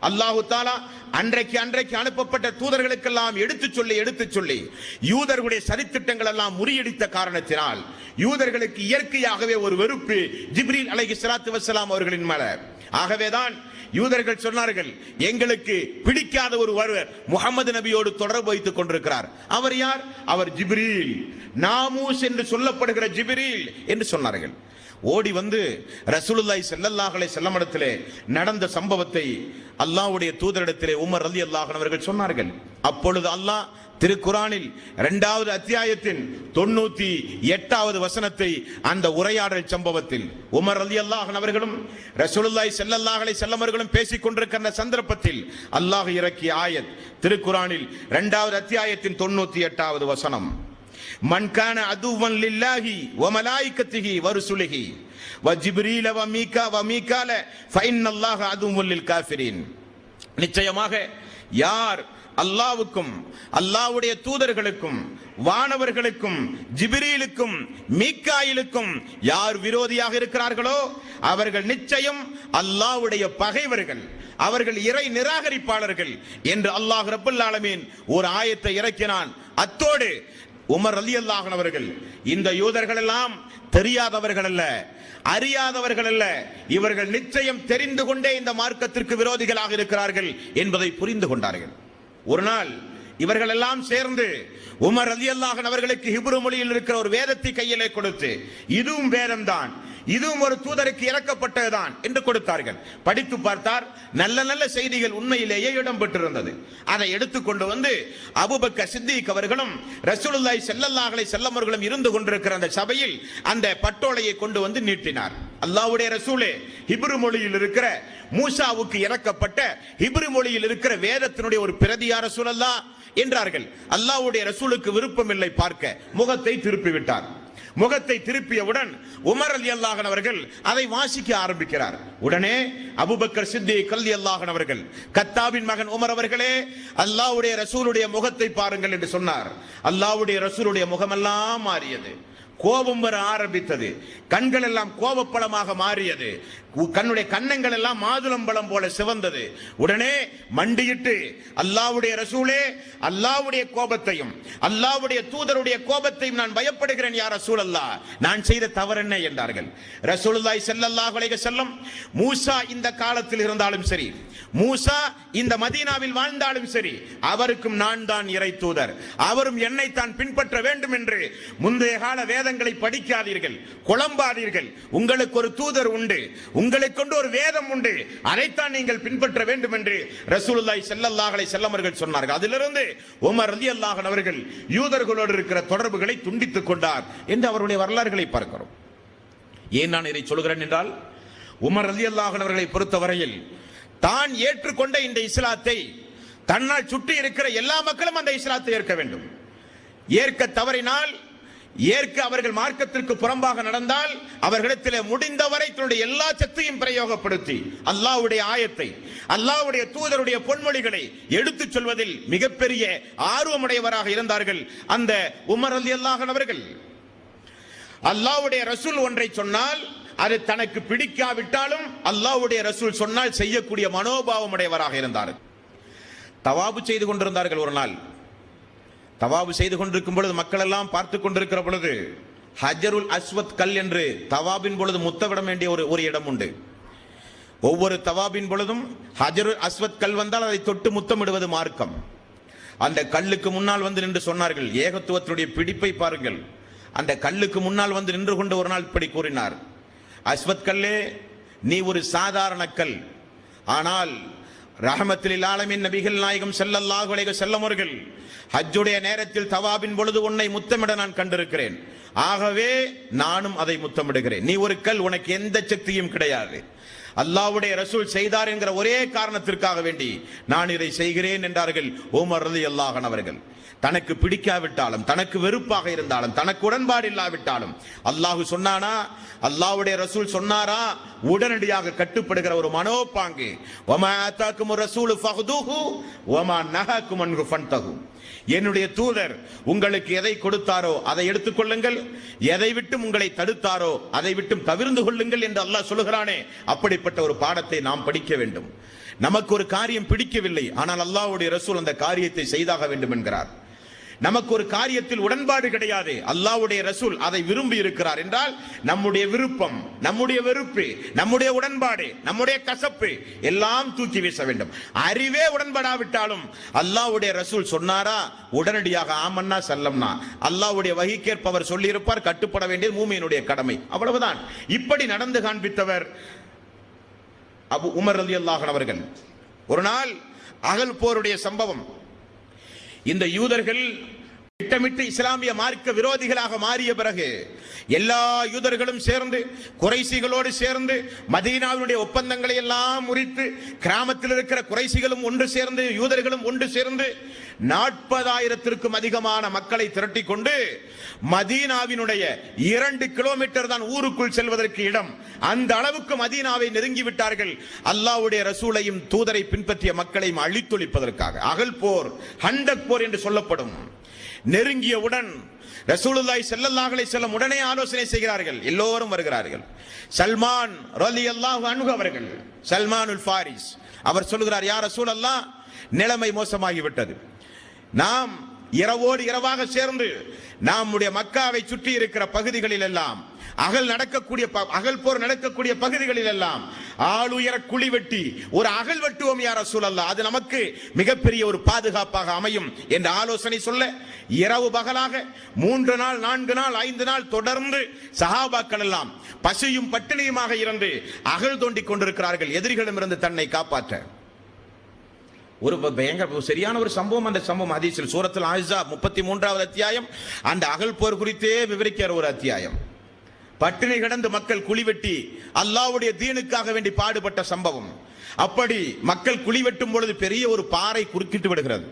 அல்லாஹு தஆலா அன்றைக்கு அனுப்பப்பட்ட தூதர்களுக்கெல்லாம் எடுத்துச் சொல்லி யூதர்களுடைய சதித்திட்டங்கள் எல்லாம் முறியடித்த காரணத்தினால் யூதர்களுக்கு இயற்கையாகவே ஒரு வெறுப்பு ஜிப்ரீல் அலைஹிஸ்ஸலாத்து வஸ்ஸலாம் அவர்களின் மேல. ஆகவேதான் யூதர்கள் சொன்னார்கள், எங்களுக்கு பிடிக்காத ஒருவர் முஹம்மது நபியோடு தொடர்பு வைத்துக் கொண்டிருக்கிறார். அவர் யார்? அவர் ஜிப்ரீல், நாமூஸ் என்று சொல்லப்படுகிற ஜிப்ரீல் என்று சொன்னார்கள். ஓடி வந்து ரசூலுல்லாஹி ஸல்லல்லாஹு அலைஹி வஸல்லம் இடத்திலே நடந்த சம்பவத்தை அல்லாஹ்வுடைய தூதரிடத்திலே உமர் ரலியல்லாஹு அன்ஹு அவர்கள் சொன்னார்கள். அப்பொழுது அல்லாஹ் திருக்குரானில் 2வது அத்தியாயத்தின் 98வது வசனத்தை அந்த உரையாடல் சம்பவத்தில் உமர் ரலியல்லாஹு அன்ஹு அவர்களும் ரசூலுல்லாஹி ஸல்லல்லாஹு அலைஹி வஸல்லம் அவர்களும் பேசிக் கொண்டிருக்கிற சந்தர்ப்பத்தில் அல்லாஹ் இறக்கிய ஆயத் திருக்குரானில் 2வது அத்தியாயத்தின் 98வது வசனம், மன் கான அதுவன் லில்லாஹி வ மலாயிகத்திஹி வ ருசுலிஹி வ ஜிப்ரீல வ மீகால ஃபஇன்னல்லாஹ அதுவன் லில் காஃபிரீன். நிச்சயமாக யார் அல்லாஹ்வுக்கும் அல்லாஹ்வுடைய தூதர்களுக்கும் வானவர்களுக்கும் ஜிப்ரீலுக்கும் மீகாயிலுக்கும் யார் விரோதியாக இருக்கிறார்களோ அவர்கள் நிச்சயம் அல்லாஹ்வுடைய பகைவர்கள், அவர்கள் இறை நிராகரிப்பாளர்கள் என்று அல்லாஹ் ரப்பல் ஆலமீன் ஒரு ஆயத்தை இறக்கினான். அத்தோடு உமர் ரலியல்லாஹு அன்ஹு அவர்கள் இந்த யூதர்கள் எல்லாம் தெரியாதவர்கள் அல்ல, அறியாதவர்கள் அல்ல, இவர்கள் நிச்சயம் தெரிந்து கொண்டே இந்த மார்க்கத்திற்கு விரோதிகளாக இருக்கிறார்கள் என்பதை புரிந்து கொண்டார்கள். ஒரு நாள் இவர்கள் எல்லாம் சேர்ந்து உமர் ரலியல்லாஹு அன்ஹு அவர்களுக்கு ஹிப்ரு மொழியில் இருக்கிற ஒரு வேதத்தை கையிலே கொடுத்து, இதுவும் வேதம்தான், இதுவும் ஒரு தூதருக்கு இறக்கப்பட்டதுதான் என்று கொடுத்தார்கள். படித்து பார்த்தார், நல்ல நல்ல செய்திகள் உண்மையிலேயே இடம் பெற்றிருந்தது. அதை எடுத்துக்கொண்டு வந்து அபூபக்கர் சித்திக் அவர்களும் ரசூலுல்லாஹி ஸல்லல்லாஹு அலைஹி வஸல்லம் அவர்களும் இருந்து கொண்டிருக்கிற அந்த சபையில் அந்த பட்டோலையை கொண்டு வந்து நீட்டினார். அல்லாஹ்வுடைய ரசூலே, ஹிப்ரு மொழியில் இருக்கிற மூசாவுக்கு இறக்கப்பட்ட ஹிப்ரு மொழியில் இருக்கிற வேதத்தினுடைய ஒரு பிரதியா ரசூலல்லாஹ் என்றார்கள். அல்லாஹ்வுடைய ரசூலுக்கு விருப்பம் இல்லை பார்க்க, முகத்தை திருப்பி விட்டார். முகத்தை திருப்பியவுடன் உமர் ரலியல்லாஹு அன்ஹு அவர்கள் அதை வாசிக்க ஆரம்பிக்கிறார். உடனே அபூபக்கர் சித்திக் ரலியல்லாஹு அன்ஹு அவர்கள், கத்தாபின் மகன் உமர் அவர்களே, அல்லாஹ்வுடைய ரசூலுடைய முகத்தை பாருங்கள் என்று சொன்னார். அல்லாஹ்வுடைய ரசூலுடைய முகமெல்லாம் மாறியது, கோபம் வர ஆரம்பித்தது, கண்கள் எல்லாம் கோபப்பழமாக மாறியது, கண்ணுடைய கன்னங்கள் எல்லாம் மாதுளம்பழம் போல சிவந்தது. உடனே மண்டியிட்டு, அல்லாஹ்வுடைய ரசூலே, அல்லாஹ்வுடைய கோபத்தையும் அல்லாஹ்வுடைய தூதருடைய கோபத்தையும் நான் பயப்படுகிறேன் யா ரசூலல்லாஹ், நான் செய்த தவறு என்ன என்றார்கள். ரசூலுல்லாஹி ஸல்லல்லாஹு அலைஹி வஸல்லம் மூசா இந்த காலத்தில் இருந்தாலும் சரி, மூசா இந்த மதீனாவில் வாழ்ந்தாலும் சரி, அவருக்கும் நான் தான் இறை தூதர், அவரும் என்னை தான் பின்பற்ற வேண்டும் என்று முந்தைய கால வேதங்களை படிக்காதீர்கள், குழம்பாதீர்கள். உங்களுக்கு ஒரு தூதர் உண்டு, உங்களுக்கு கொண்டு ஒரு வேதம் உண்டு, அதைத்தான் நீங்கள் பின்பற்ற வேண்டும் என்று ரசூலுல்லாஹி ஸல்லல்லாஹு அலைஹி வஸல்லம் அவர்கள் சொன்னார்கள். அதிலிருந்து உமர் ரலியல்லாஹு அன்ஹு அவர்கள் யூதர்களோடு இருக்கிற தொடர்புகளை துண்டித்துக் கொண்டார் என்று அவருடைய வரலாறுகளை பார்க்கிறோம். ஏன் நான் இதை சொல்கிறேன் என்றால், உமர் ரலியல்லாஹு அன்ஹு அவர்களை பொறுத்தவரையில் தான் ஏற்றுக்கொண்ட இந்த இஸ்லாத்தை தன்னால் சுற்றி இருக்கிற எல்லா மக்களும் அந்த இஸ்லாத்தை ஏற்க வேண்டும். ஏற்க தவறினால், ஏற்க அவர்கள் மார்க்கத்திற்கு புறம்பாக நடந்தால், அவர்களிடத்தில் முடிந்தவரை தன்னுடைய எல்லா சக்தியும் பிரயோகப்படுத்தி அல்லாஹ்வுடைய ஆயத்தை, அல்லாஹ்வுடைய தூதருடைய பொன்மொழிகளை எடுத்துச் சொல்வதில் மிகப்பெரிய ஆர்வமுடையவராக இருந்தார்கள் அந்த உமர் ரலியல்லாஹு அன்ஹு அவர்கள். அல்லாஹ்வுடைய ரசூல் ஒன்றை சொன்னால் அது தனக்கு பிடிக்காவிட்டாலும் அல்லாஹ்வுடைய ரசூல் சொன்னால் செய்யக்கூடிய மனோபாவம் உடையவராக இருந்தார். தவாபு செய்து கொண்டிருந்தார்கள். ஒரு நாள் தவாபு செய்து கொண்டிருக்கும் பொழுது மக்கள் எல்லாம் பார்த்து கொண்டிருக்கிற பொழுது ஹஜருல் அஸ்வத் கல் என்று தவாபின் பொழுது முத்தமிட வேண்டிய ஒரு இடம் உண்டு. ஒவ்வொரு தவாபின் பொழுதும் ஹஜருல் அஸ்வத் கல் வந்தால் அதை தொட்டு முத்தமிடுவது மார்க்கம். அந்த கல்லுக்கு முன்னால் வந்து நின்று சொன்னார்கள், ஏகத்துவத்தினுடைய பிடிப்பை பாருங்கள். அந்த கல்லுக்கு முன்னால் வந்து நின்று கொண்டு ஒரு நாள் இப்படி கூறினார், அஸ்வத் கல்லே, நீ ஒரு சாதாரண கல், ஆனால் ரஹமத்துல் ஆலமீன் நபிகள் நாயகம் ஸல்லல்லாஹு அலைஹி வஸல்லம் அவர்கள் ஹஜ்ஜுடைய நேரத்தில் தவாபின் பொழுது உன்னை முத்தமிட நான் கண்டிருக்கிறேன், ஆகவே நானும் அதை முத்தமிடுகிறேன். நீ ஒரு கல், உனக்கு எந்த சக்தியும் கிடையாது. அல்லாஹ்வுடைய ரசூல் செய்தார் என்கிற ஒரே காரணத்திற்காக வேண்டி நான் இதை செய்கிறேன் என்றார்கள் உமர் ரலியல்லாஹு அன்ஹு அவர்கள். தனக்கு பிடிக்காவிட்டாலும், தனக்கு வெறுப்பாக இருந்தாலும், தனக்கு உடன்பாடு இல்லாவிட்டாலும் அல்லாஹ் சொன்னானா, அல்லாஹ்வுடைய ரசூல் சொன்னாரா, உடனடியாக கட்டுப்படுகிற ஒரு மனோபாங்கு. வமா ஆதாக்குமுர் ரசூலு ஃபஹ்துஹு வமா நஹாக்கும் அன்ஹு ஃபன்தஹு. என்னுடைய தூதர் உங்களுக்கு எதை கொடுத்தாரோ அதை எடுத்துக்கொள்ளுங்கள், எதை விட்டும் உங்களை தடுத்தாரோ அதை விட்டும் தவிர்ந்து கொள்ளுங்கள் என்று அல்லாஹ் சொல்லுகிறானே, அப்படிப்பட்ட ஒரு பாடத்தை நாம் படிக்க வேண்டும். நமக்கு ஒரு காரியம் பிடிக்கவில்லை, ஆனால் அல்லாஹ்வுடைய ரசூல் அந்த காரியத்தை செய்தாக வேண்டும் என்கிறார். நமக்கு ஒரு காரியத்தில் உடன்பாடு கிடையாது, அல்லாஹ்வுடைய ரசூல் அதை விரும்பி இருக்கிறார் என்றால் நம்முடைய விருப்பம், நம்முடைய வெறுப்பு, நம்முடைய உடன்பாடு, நம்முடைய கசப்பு எல்லாம் தூக்கி வீச வேண்டும். அறிவே உடன்படாவிட்டாலும் அல்லாஹ்வுடைய ரசூல் சொன்னாரா, உடனடியாக ஆமன்னா சல்லம்னா, அல்லாஹ்வுடைய வஹீக்கேற்பவர் சொல்லி இருப்பார், கட்டுப்பட வேண்டியது மூமியினுடைய கடமை, அவ்வளவுதான். இப்படி நடந்து காண்பித்தவர் அபு உமர் ரலியல்லாஹு அன்ஹு அவர்கள். ஒரு நாள் அகல் போருடைய சம்பவம். இந்த யூதர்கள் திட்டமிட்டு இஸ்லாமிய மார்க்க விரோதிகளாக மாறிய பிறகு எல்லா யூதர்களும் சேர்ந்து குறைசிகளோடு சேர்ந்து மதீனாவினுடைய ஒப்பந்தங்களை எல்லாம் முறித்து, கிராமத்தில் இருக்கிற குறைசிகளும் ஒன்று சேர்ந்து யூதர்களும் ஒன்று சேர்ந்து 40,000த்திற்கும் அதிகமான மக்களை திரட்டி கொண்டு மதீனாவினுடைய 2 கிலோமீட்டர் தான் ஊருக்குள் செல்வதற்கு இடம், அந்த அளவுக்கு மதீனாவை நெருங்கி விட்டார்கள். அல்லாஹ்வுடைய ரசூலையும் தூதரை பின்பற்றிய மக்களையும் அழித்தொழிப்பதற்காக. அகல் போர், ஹண்டக் போர் என்று சொல்லப்படும். நெருங்கியவுடன் ரசூலுல்லாஹி ஸல்லல்லாஹு அலைஹி வஸல்லம் உடனே ஆலோசனை செய்கிறார்கள். எல்லோரும் வருகிறார்கள். சல்மான் ரலியல்லாஹு அன்ஹு அவர்கள், சல்மானுல் ஃபாரிஸ், அவர் சொல்கிறார், யா ரசூலல்லாஹ், நிலைமை மோசமாகிவிட்டது. நாம் இரவோடு இரவாக சேர்ந்து நம்முடைய மக்காவை சுற்றி இருக்கிற பகுதிகளில் எல்லாம் அகல் போர் நடக்கக்கூடிய பகுதிகளில் எல்லாம் ஆளுயர குழி வெட்டி ஒரு அகல் வெட்டுவோம் யா ரசூலல்லாஹ், அது நமக்கு மிகப்பெரிய ஒரு பாதுகாப்பாக அமையும் என்ற ஆலோசனை சொல்ல, இரவு பகலாக 3 நாள் 4 நாள் 5 நாள் தொடர்ந்து சஹாபாக்கள் எல்லாம் பசியும் பட்டினியுமாக இருந்து அகல் தோண்டிக் கொண்டிருக்கிறார்கள், எதிரிகளிடமிருந்து தன்னை காப்பாற்ற. ஒரு பயங்கர சரியான ஒரு சம்பவம். அந்த சம்பவம் ஹதீஸில் சூரத்துல் அஹ்ஸாப் 33வது அத்தியாயம் அந்த அகல் போர் குறித்தே விவரிக்கிற ஒரு அத்தியாயம். பட்டினி கிடந்து மக்கள் குழி வெட்டி அல்லாஹ்வுடைய தீனுக்காக வேண்டி பாடுபட்ட சம்பவம். அப்படி மக்கள் குழி வெட்டும் பொழுது பெரிய ஒரு பாறை குறுக்கிட்டு விடுகிறது.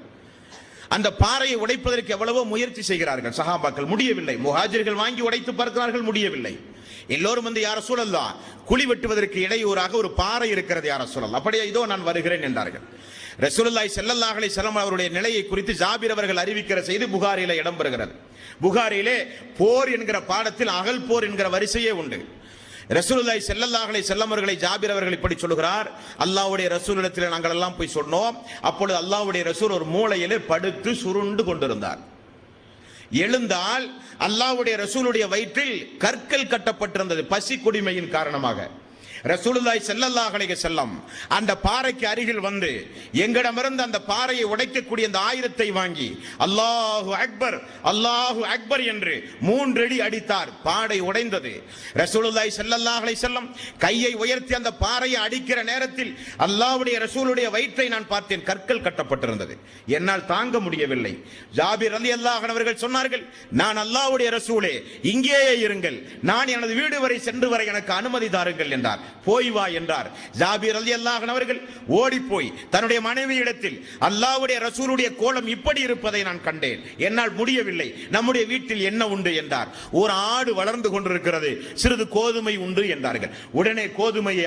அந்த பாறையை உடைப்பதற்கு எவ்வளவோ முயற்சி செய்கிறார்கள் சஹாபாக்கள், முடியவில்லை. முஹாஜிர்கள் வாங்கி உடைத்து பார்க்கிறார்கள், முடியவில்லை. எல்லோரும் வந்து, யா ரசூலல்லாஹ், குழி வெட்டுவதற்கு இடையூறாக ஒரு பாறை இருக்கிறது யா ரசூலல்லாஹ். அப்படியே இதோ நான் வருகிறேன் என்றார்கள். ரசூலுல்லாஹி ஸல்லல்லாஹு அலைஹி வஸல்லம் அவருடைய நிலையை குறித்து ஜாபிர் அவர்கள் அறிவிக்கிற செய்தி புகாரிலே இடம்பெறுகிறது. புகாரிலே போர் என்கிற பாடத்தில் அகல் போர் என்கிற வரிசையே உண்டு. ரசூலுல்லாஹி ஸல்லல்லாஹு அலைஹி வஸல்லம் அவர்களை ஜாபிர் அவர்கள் இப்படி சொல்கிறார், அல்லாஹ்வுடைய ரசூலிடத்தில் நாங்கள் எல்லாம் போய் சொன்னோம். அப்பொழுது அல்லாஹ்வுடைய ரசூல் ஒரு மூலையிலே படுத்து சுருண்டு கொண்டிருந்தார். எழுந்தால் அல்லாஹ்வுடைய ரசூலுடைய வயிற்றில் கற்கள் கட்டப்பட்டிருந்தது பசி கொடுமையின் காரணமாக. ரசூலுல்லாஹி ஸல்லல்லாஹு அலைஹி வஸல்லம் அந்த பாறைக்கு அருகில் வந்து எங்களிடமிருந்து அந்த பாறையை உடைக்கக்கூடிய அந்த ஆயுதத்தை வாங்கி அல்லாஹு அக்பர் அல்லாஹு அக்பர் என்று 3 அடி அடித்தார். பாறை உடைந்தது. ரசூலுல்லாஹி ஸல்லல்லாஹு அலைஹி வஸல்லம் கையை உயர்த்தி அந்த பாறையை அடிக்கிற நேரத்தில் அல்லாஹ்வுடைய ரசூலுடைய வயிற்றை நான் பார்த்தேன், கற்கள் கட்டப்பட்டிருந்தது. என்னால் தாங்க முடியவில்லை. ஜாபிர் ரலியல்லாஹு அன்ஹு அவர்கள் சொன்னார்கள், நான் அல்லாஹ்வுடைய ரசூலே, இங்கேயே இருங்கள், நான் எனது வீடு வரை சென்று வர எனக்கு அனுமதி தாருங்கள் என்றார். போய் வா என்றார். ஜாபிர் ரலியல்லாஹு அன்ஹு அவர்கள் ஓடி போய் தன்னுடைய மனைவியிடத்தில், அல்லாஹ்வுடைய ரசூலுடைய கோலம் இப்படி இருப்பதை நான் கண்டேன், என்னால் முடியவில்லை, நம்முடைய வீட்டில் என்ன உண்டு என்றார். ஒரு ஆடு வளர்ந்து கொண்டிருக்கிறது, சிறிது கோதுமை உண்டு என்றார்கள். உடனே கோதுமையை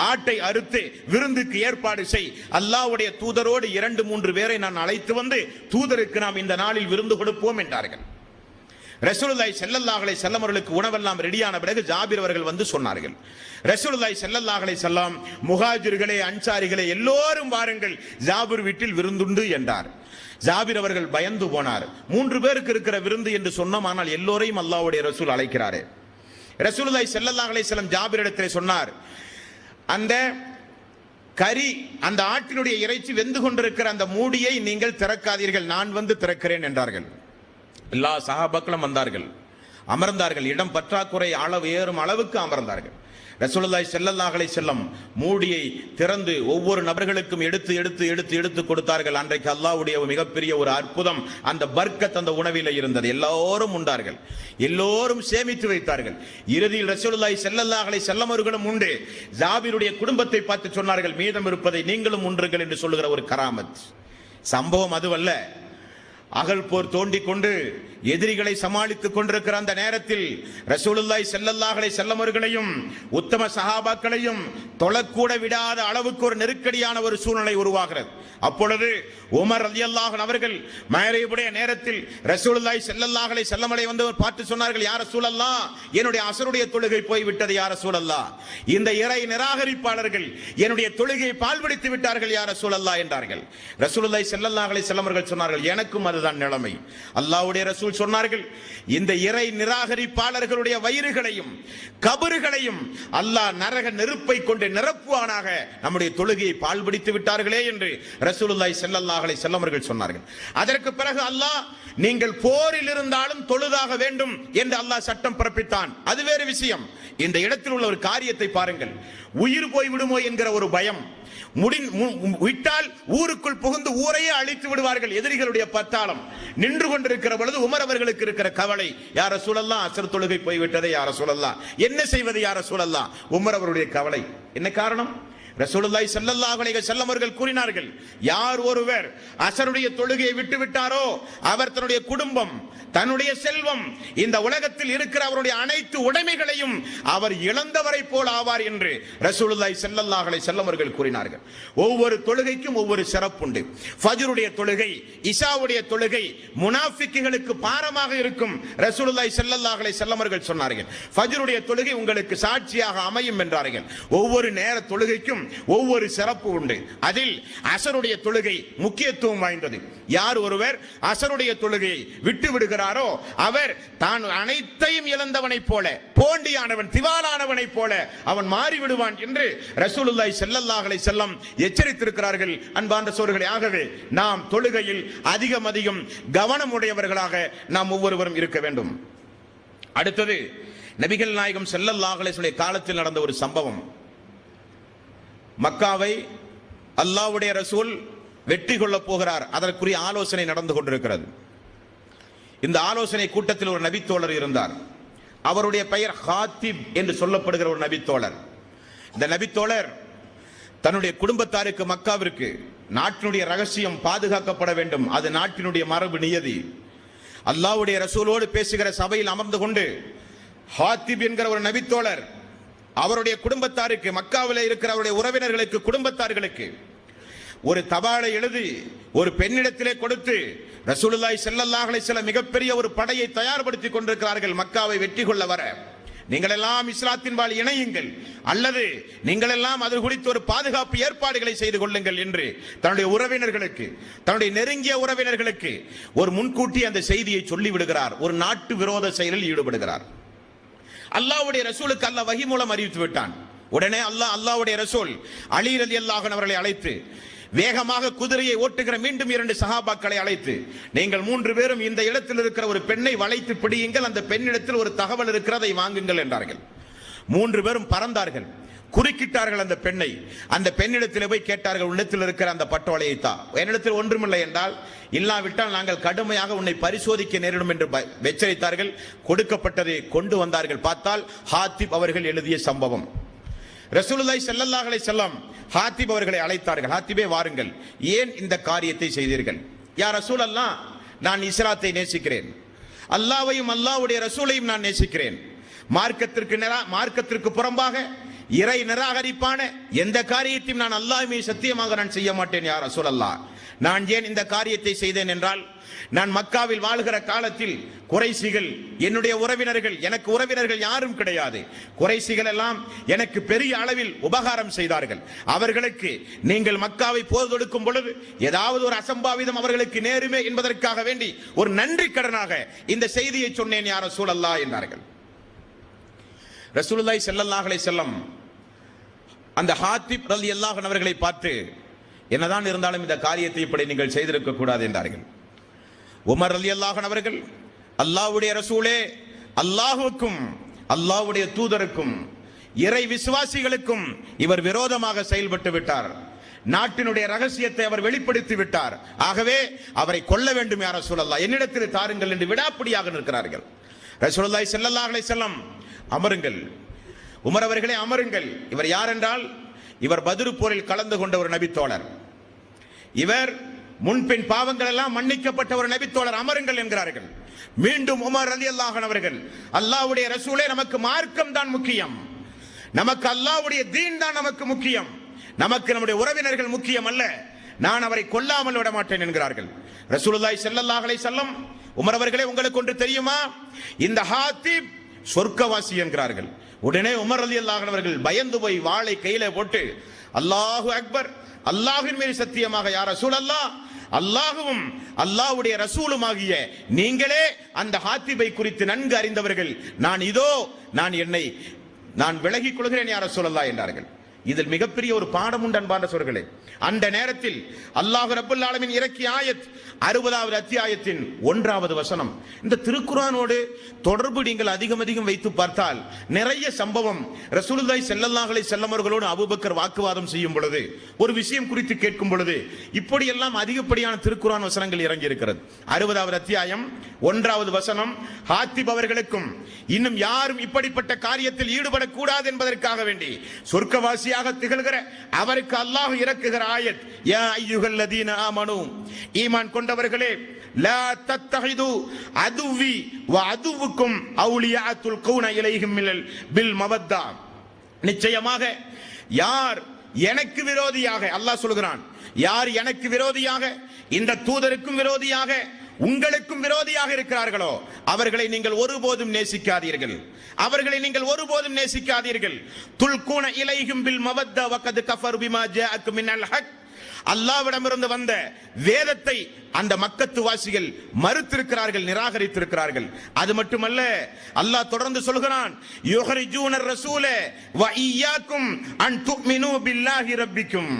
ஆட்டை அறுத்து விருந்துக்கு ஏற்பாடு செய், அல்லாஹ்வுடைய தூதரோடு 2-3 பேரை நான் அழைத்து வந்து தூதருக்கு நாம் இந்த நாளில் விருந்து கொடுப்போம் என்றார்கள். ரசூலுல்லாஹி ஸல்லல்லாஹு அலைஹி வஸல்லம் அவர்களுக்கு உணவெல்லாம் ரெடியான பிறகு ஜாபிர் அவர்கள் வந்து சொன்னார்கள், ரசூலுல்லாஹி ஸல்லல்லாஹு அலைஹி வஸல்லம், முஹாஜிர்களே அன்சாரிகளே எல்லோரும் வாருங்கள், ஜாபிர் வீட்டில் விருந்துண்டு என்றார். ஜாபிர் அவர்கள் பயந்து போனார். 3 பேருக்கு இருக்கிற விருந்து என்று சொன்னோம், ஆனால் எல்லோரையும் அல்லாஹ்வுடைய ரசூல் அழைக்கிறாரே. ரசூலுல்லாஹி ஸல்லல்லாஹு அலைஹி வஸல்லம் ஜாபிர் இடத்திலே சொன்னார், அந்த கறி, அந்த ஆட்டினுடைய இறைச்சி வெந்து கொண்டிருக்கிற அந்த மூடியை நீங்கள் திறக்காதீர்கள், நான் வந்து திறக்கிறேன் என்றார்கள். எல்லா சஹாபாக்களும் வந்தார்கள், அமர்ந்தார்கள். இடம் பற்றாக்குறை அளவு ஏறும் அளவுக்கு அமர்ந்தார்கள். ரசூலுல்லாஹி ஸல்லல்லாஹு அலைஹி வஸல்லம் மூடியை திறந்து ஒவ்வொரு நபர்களுக்கும் எடுத்து எடுத்து எடுத்து எடுத்து கொடுத்தார்கள். அன்றைக்கு அல்லாஹ்வுடைய மிகப்பெரிய ஒரு அற்புதம், அந்த பர்க்கத் அந்த உணவிலே இருந்தது. எல்லோரும் உண்டார்கள், எல்லோரும் சேமித்து வைத்தார்கள். இறுதியில் ரசூலுல்லாஹி ஸல்லல்லாஹு அலைஹி வஸல்லம் அவர்களும் உண்டு. ஜாபிருடைய குடும்பத்தை பார்த்து சொன்னார்கள், மீதம் இருப்பதை நீங்களும் உண்ணுங்கள் என்று சொல்லுகிற ஒரு கராமத் சம்பவம் அதுவல்ல. அகல் போர் தோண்டிக் கொண்டு எதிரிகளை சமாளித்துக் கொண்டிருக்கிற அந்த நேரத்தில் ரசூலுல்லாஹி ஸல்லல்லாஹு அலைஹி வஸல்லம் அவர்களையும் உத்தம சஹாபாக்களையும் தொழக்கூட விடாத அளவுக்கு ஒரு நெருக்கடியான ஒரு சூழ்நிலை உருவாகிறது. அப்பொழுது உமர் ரலியல்லாஹு அன்ஹு அவர்கள் மகரிபுடைய நேரத்தில் ரசூலுல்லாஹி ஸல்லல்லாஹு அலைஹி வஸல்லம் வந்து பார்த்து சொன்னார்கள், யா ரசூலல்லாஹ், என்னுடைய அஸருடைய தொழுகை போய்விட்டது யா ரசூலல்லாஹ், இந்த இறை நிராகரிப்பாளர்கள் என்னுடைய தொழுகையை பால்படுத்தி விட்டார்கள் யா ரசூலல்லாஹ் என்றார்கள். ரசூலுல்லாஹி ஸல்லல்லாஹு அலைஹி வஸல்லம் அவர்கள் சொன்னார்கள், எனக்கும் அதுதான் நிலைமை. அல்லாஹ்வுடைய ரசூல் சொன்னார்கள், இந்த இறை நிராகரிப்பாளர்களுடைய வயிறுகளையும் கபறுகளையும் அல்லாஹ் நரக நெருப்பை கொண்டு நிரப்புவானாக, நம்முடைய தொழுகையை பால்பிடித்து விட்டார்களே என்று ரசூலுல்லாஹி ஸல்லல்லாஹு அலைஹி வஸல்லம் அவர்கள் சொன்னார்கள். அதற்கு பிறகு அல்லாஹ், நீங்கள் போரில் இருந்தாலும் தொழுதாக வேண்டும் என்று அல்லாஹ் சட்டம் பிறப்பித்தான். அது வேறு விஷயம். இந்த இடத்தில் உள்ள ஒரு காரியத்தை பாருங்கள். உயிர் போய் விடுமோ என்கிற ஒரு பயம் விட்டால் ஊருக்குள் புகுந்து ஊரையே அழித்து விடுவார்கள் எதிரிகளுடைய பட்டாளம். நின்று கொண்டிருக்கிற பொழுது உமர் அவர்களுக்கு இருக்கிற கவலை, யா ரசூலல்லாஹ், அஸ்ர் தொழுகை போய்விட்டதே யா ரசூலல்லாஹ், என்ன செய்வது யா ரசூலல்லாஹ்? உமர் அவருடைய கவலை என்ன காரணம்? ரசூலுல்லாஹி ஸல்லல்லாஹு அலைஹி வஸல்லம் அவர்கள் கூறினார்கள், யார் ஒருவர் அஸருடைய தொழுகையை விட்டு விட்டாரோ அவர் தன்னுடைய குடும்பம், தன்னுடைய செல்வம், இந்த உலகத்தில் இருக்கிற அவருடைய அனைத்து உடைமைகளையும் அவர் இழந்தவரை போல் ஆவார் என்று ரசூலுல்லாஹி ஸல்லல்லாஹு அலைஹி வஸல்லம் அவர்கள் கூறினார்கள். ஒவ்வொரு தொழுகைக்கும் ஒவ்வொரு சிறப்புண்டு. ஃபஜ்ருடைய தொழுகை, இஷாவுடைய தொழுகை முனாஃபிக்குகளுக்கு பாரமாக இருக்கும். ரசூலுல்லாஹி ஸல்லல்லாஹு அலைஹி வஸல்லம் அவர்கள் சொன்னார்கள், ஃபஜ்ருடைய தொழுகை உங்களுக்கு சாட்சியாக அமையும் என்றார்கள். ஒவ்வொரு நேர தொழுகைக்கும் ஒவ்வொரு சிறப்பு உண்டு. அதில் அஸருடைய தொழுகை முக்கியத்துவம் வாய்ந்தது. யார் ஒருவர் அஸருடைய தொழுகையை விட்டு விடுகிறாரோ அவர் தான் அனைத்தையும் இழந்தவனை போல, போண்டியானவன், திவாலானவனை போல அவன் மாறிவிடுவான் என்று ரசூலுல்லாஹி ஸல்லல்லாஹு அலைஹி வஸல்லம் எச்சரித்திருக்கிறார்கள். அன்பார்ந்த சகோதரர்களே, ஆகவே நாம் தொழுகையில் அதிகம் கவனம் உடையவர்களாக நாம் ஒவ்வொருவரும் இருக்க வேண்டும். அடுத்தது, நபிகள் நாயகம் ஸல்லல்லாஹு அலைஹி வஸல்லம் காலத்தில் நடந்த ஒரு சம்பவம். மக்காவை அல்லாஹ்வுடைய ரசூல் வெற்றி கொள்ள போகிறார். அதற்குரிய ஆலோசனை நடந்து கொண்டிருக்கிறது. இந்த ஆலோசனை கூட்டத்தில் ஒரு நபித்தோழர் இருந்தார். அவருடைய பெயர் ஹாத்திப் என்று சொல்லப்படுகிற ஒரு நபித்தோழர். இந்த நபித்தோழர் தன்னுடைய குடும்பத்தாருக்கு மக்காவிற்கு நாட்டினுடைய ரகசியம் பாதுகாக்கப்பட வேண்டும், அது நாட்டினுடைய மரபு நியதி. அல்லாஹ்வுடைய ரசூலோடு பேசுகிற சபையில் அமர்ந்து கொண்டு ஹாத்திப் என்கிற ஒரு நபித்தோழர் அவருடைய குடும்பத்தாருக்கு, மக்காவில் இருக்கிற அவருடைய உறவினர்களுக்கு, குடும்பத்தார்களுக்கு ஒரு தபாலை எழுதி ஒரு பெண்ணிடத்திலே கொடுத்து, ரசூலுல்லாஹி ஸல்லல்லாஹு அலைஹி வஸல்லம் மிகப்பெரிய ஒரு படையை தயார்படுத்தி கொண்டிருக்கிறார்கள் மக்காவை வெற்றி கொள்ள வர, நீங்கள் எல்லாம் இஸ்லாத்தின்பால் இணையுங்கள், அல்லது நீங்கள் எல்லாம் அது குறித்து ஒரு பாதுகாப்பு ஏற்பாடுகளை செய்து கொள்ளுங்கள் என்று தன்னுடைய உறவினர்களுக்கு, தன்னுடைய நெருங்கிய உறவினர்களுக்கு ஒரு முன்கூட்டி அந்த செய்தியை சொல்லிவிடுகிறார். ஒரு நாட்டு விரோத செயலில் ஈடுபடுகிறார். அல்லாஹ்வுடைய ரசூலுக்கு அல்லாஹ் வஹி மூலம் அறிவித்து விட்டான். உடனே அல்லாஹ்வுடைய ரசூல் அலி ரலியல்லாஹு அன்ஹு அவர்களை அழைத்து, வேகமாக குதிரையை ஓட்டுகிற மீண்டும் 2 சஹாபாக்களை அழைத்து, நீங்கள் 3 பேரும் இந்த இடத்தில் இருக்கிற ஒரு பெண்ணை வளைத்து பிடியுங்கள், அந்த பெண்ணிடத்தில் ஒரு தகவல் இருக்கிறதை வாங்குங்கள் என்றார்கள். 3 பேரும் பறந்தார்கள், குறுக்கிட்டார்கள் அந்த பெண்ணை. அந்த பெண்ணிடத்தில் போய் கேட்டார்கள், உன்னிடத்தில் இருக்கிற அந்த பட்டோலையை தா, என்னிடத்தில் ஒன்றுமில்லை என்றால், இல்லாவிட்டால் நாங்கள் கடுமையாக உன்னை பரிசோதிக்க நேரிடும் என்று எச்சரித்தார்கள். கொடுக்கப்பட்டதை கொண்டு வந்தார்கள். பார்த்தால் ஹாத்திப் அவர்கள் எழுதிய சம்பவம். ரசூலுல்லாஹி ஸல்லல்லாஹு அலைஹி வஸல்லம் ஹாத்திப் அவர்களை அழைத்தார்கள். ஹாத்திபே, வாருங்கள், ஏன் இந்த காரியத்தை செய்தீர்கள்? யா ரசூலல்லாஹ், நான் இஸ்லாத்தை நேசிக்கிறேன், அல்லாஹ்வையும் அல்லாஹ்வுடைய ரசூலையும் நான் நேசிக்கிறேன். மார்க்கத்திற்கு புறம்பாக இறை நிராகரிப்பான எந்த காரியத்தையும் நான் அல்லாஹ் மீது சத்தியமாக நான் செய்ய மாட்டேன் யா ரசூலல்லாஹ். நான் ஏன் இந்த காரியத்தை செய்தேன் என்றால், நான் மக்காவில் வாழ்கிற காலத்தில் குறைஷிகள் என்னுடைய உறவினர்கள், எனக்கு உறவினர்கள் யாரும் கிடையாது. குறைஷிகள் எல்லாம் எனக்கு பெரிய அளவில் உபகாரம் செய்தார்கள். அவர்களுக்கு நீங்கள் மக்காவை போர் தொடுக்கும் பொழுது ஏதாவது ஒரு அசம்பாவிதம் அவர்களுக்கு நேருமே என்பதற்காக வேண்டி ஒரு நன்றி கடனாக இந்த செய்தியை சொன்னேன் யா ரசூலல்லாஹ் என்றார்கள். ரசூலுல்லாஹி ஸல்லல்லாஹு அலைஹி வஸல்லம் அந்த ஹாத்திப் ரலியல்லாஹு அன்ஹு அவர்களை பார்த்து, என்னதான் இருந்தாலும் இந்த காரியத்தை இப்படி நீங்கள் செய்திருக்க கூடாது என்றார்கள். உமர் ரலியல்லாஹு அன்ஹு அவர்கள், அல்லாஹ்வுடைய ரசூலே, அல்லாஹ்வுக்கும் அல்லாஹ்வுடைய தூதருக்கும் இறை விசுவாசிகளுக்கும் இவர் விரோதமாக செயல்பட்டு விட்டார். நாட்டினுடைய ரகசியத்தை அவர் வெளிப்படுத்தி விட்டார். ஆகவே அவரை கொல்ல வேண்டும் யா ரசூலல்லாஹ், என்னிடத்தில் தாருங்கள் என்று விடாப்பிடியாக நிற்கிறார்கள். ரசூலுல்லாஹி ஸல்லல்லாஹு அலைஹி வஸல்லம், அமருங்கள் உமர் அவர்களே அமருங்கள். இவர் யார் என்றால், இவர் பத்ர் போரில் கலந்து கொண்ட ஒரு நபித்தோழர். இவர் முன்பின் பாவங்கள் எல்லாம் மன்னிக்கப்பட்ட ஒரு நபித்தோழர். அமருங்கள் என்கிறார்கள். மீண்டும் உமர் ரலியல்லாஹு அன்ஹு அவர்கள், அல்லாஹ்வுடைய ரசூலே, நமக்கு மார்க்கம் தான் முக்கியம், நமக்கு அல்லாஹ்வுடைய தீன் தான் நமக்கு முக்கியம், நமக்கு நம்முடைய உறவினர்கள் முக்கியம் அல்ல, நான் அவரை கொல்லாமல் விட மாட்டேன் என்கிறார்கள். ரசூலுல்லாஹி ஸல்லல்லாஹு அலைஹி வஸல்லம், உமர் அவர்களே, உங்களுக்கு ஒன்று தெரியுமா, இந்த ஹாத்திப் சொர்க்கவாசி என்கிறார்கள். உடனே உமர் ரலியல்லாஹு அன்ஹு அவர்கள் பயந்து போய் வாளை கையில போட்டு, அல்லாஹு அக்பர், அல்லாஹ்வின் மீது சத்தியமாக யா ரசூலல்லாஹ், அல்லாஹ்வும் அல்லாஹ்வுடைய ரசூலுமாகிய நீங்களே அந்த ஹாத்திபை குறித்து நன்கு அறிந்தவர்கள், நான் விலகிக் கொள்கிறேன் யா ரசூலல்லாஹ் என்றார்கள். இதில் மிகப்பெரிய ஒரு பாடம் உண்டு அன்பார்ந்த சகோதரர்களே. அந்த நேரத்தில் அல்லாஹ் ரப்பல் ஆலமீன் இறக்கிய ஆயத் 60வது அத்தியாயத்தின் 1வது வசனம். இந்த திருக்குர்ஆனோடு தொடர்பு நீங்கள் அதிகம் வைத்து பார்த்தால் நிறைய சம்பவம். ரசூலுல்லாஹி ஸல்லல்லாஹு அலைஹி வஸல்லம் அவர்களோடு அபூபக்கர் வாக்குவாதம் செய்யும் பொழுது, ஒரு விஷயம் குறித்து கேட்கும் பொழுது, இப்படி எல்லாம் அதிகப்படியான திருக்குர்ஆன் வசனங்கள் இறங்கி இருக்கிறது. 60வது அத்தியாயம் 1வது வசனம், ஹாத்திப் அவர்களுக்கும் இன்னும் யாரும் இப்படிப்பட்ட காரியத்தில் ஈடுபடக்கூடாது என்பதற்காக வேண்டி சொர்க்கவாசியாக திகழ்கிற அவருக்கு அல்லாஹ் இறக்குகிற ஆயத், யா அய்யுஹல்லதீன ஆமனூ, ஈமான் கொண்டவர்களே, லா தத்தஹிது அதுவி வ அதுவுக்கும் அவுலியா துல்கூன இலைஹிம் பில் மவத்தா, நிச்சயமாக யார் எனக்கு விரோதியாக, அல்லாஹ் சொல்கிறான், யார் எனக்கு விரோதியாக, இந்த தூதருக்கும் விரோதியாக, உங்களுக்கும் விரோதியாக இருக்கிறார்களோ அவர்களை நீங்கள் ஒருபோதும் நேசிக்காதீர்கள், அவர்களை நீங்கள் ஒருபோதும் நேசிக்காதீர்கள். துல்கூன இலைஹிம் பில் மவத்தா வகத் கஃபரு பிமா ஜாஅக்கும் மினல் ஹக், அல்லாஹ்விடமிருந்து வந்த வேதத்தை அந்த மக்கத்து வாசிகள் மறுத்திருக்கிறார்கள், நிராகரித்திருக்கிறார்கள். அது மட்டுமல்ல, அல்லாஹ் தொடர்ந்து சொல்கிறான், யுஹ்ரிஜூனர் ரசூல வ இய்யாக்கும் அன் துமினு பில்லாஹி ரப்பிக்கும்,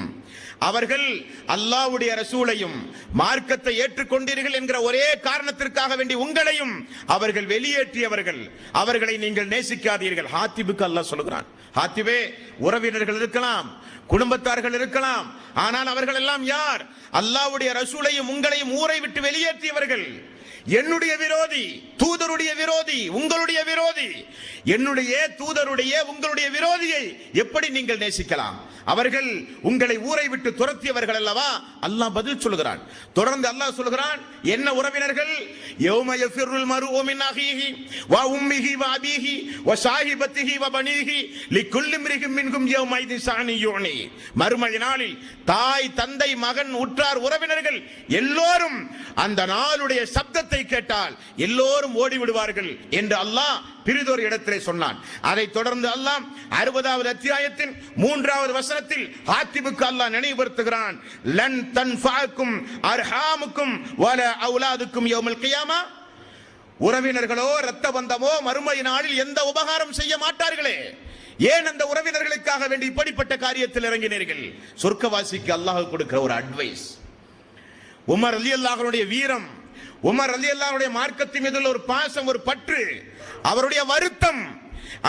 அவர்கள் அல்லாஹ்வுடைய ரசூலையும் மார்க்கத்தை ஏற்றுக்கொண்டீர்கள் என்கிற ஒரே காரணத்திற்காக வேண்டி உங்களையும் அவர்கள் வெளியேற்றியவர்கள், அவர்களை நீங்கள் நேசிக்காதீர்கள். ஹாத்திபுக்கு அல்லாஹ் சொல்கிறான், ஹாத்திபே, உறவினர்கள் இருக்கலாம், குடும்பத்தார்கள் இருக்கலாம், ஆனால் அவர்கள் எல்லாம் யார்? அல்லாஹ்வுடைய ரசூலையும் உங்களையும் ஊரை விட்டு வெளியேற்றியவர்கள், என்னுடைய விரோதி, தூதருடைய விரோதி, உங்களுடைய விரோதி. என்னுடைய தூதருடைய உங்களுடைய விரோதியை எப்படி நீங்கள் நேசிக்கலாம்? அவர்கள் உங்களை ஊரை விட்டு துரத்தியவர்கள் அல்லவா? அல்லாஹ் பதில் சொல்கிறான். தொடர்ந்து அல்லாஹ் சொல்கிறான், என்ன உறவினர்கள்? யௌம யஃபிருல் மர்உ மின் அஹீஹி வ உம்மிஹி வ அபீஹி வ ஸாஹிபத்திஹி வ பனீஹி லிகுல்லி இம்ரிஹின் மின்ஹும் யௌமைதின் ஸஅனி யுனி, மறுமை நாளில் தாய், தந்தை, மகன், உற்றார், உறவினர்கள் எல்லோரும் அந்த நாளுடைய சப்தத்தை கேட்டால் எல்லோரும் ஓடி விடுவார்கள் என்று அல்லாஹ் பிரிதொரு இடத்திலே சொன்னான். அதை தொடர்ந்து அல்லாஹ் 60வது அத்தியாயத்தின் 3வது வசனத்தில் ஹாத்திபுக்கு அல்லாஹ் நினைவுபடுத்துகிறான், லன் தன்ஃபஅக்கும் அர்ஹாமுக்கும் வல அவுலாதுக்கும் யௌமல் கியாமா, உறவினர்களோ இரத்த பந்தமோ மறுமை நாளில் எந்த உபகாரம் செய்ய மாட்டார்களே. ஏன் அந்த உறவினர்களுக்காக வேண்டி இப்படிப்பட்ட காரியத்தில் இறங்கினீர்கள்? சொர்க்கவாசிக்கு அல்லாஹ் கொடுக்கிற ஒரு அட்வைஸ். உமர் ரலியல்லாஹு அன்ஹுடைய வீரம், உமர் ரலியல்லாஹு அன்ஹுடைய மார்க்கத்தின் மீது ஒரு பாசம், ஒரு பற்று, அவருடைய வருத்தம்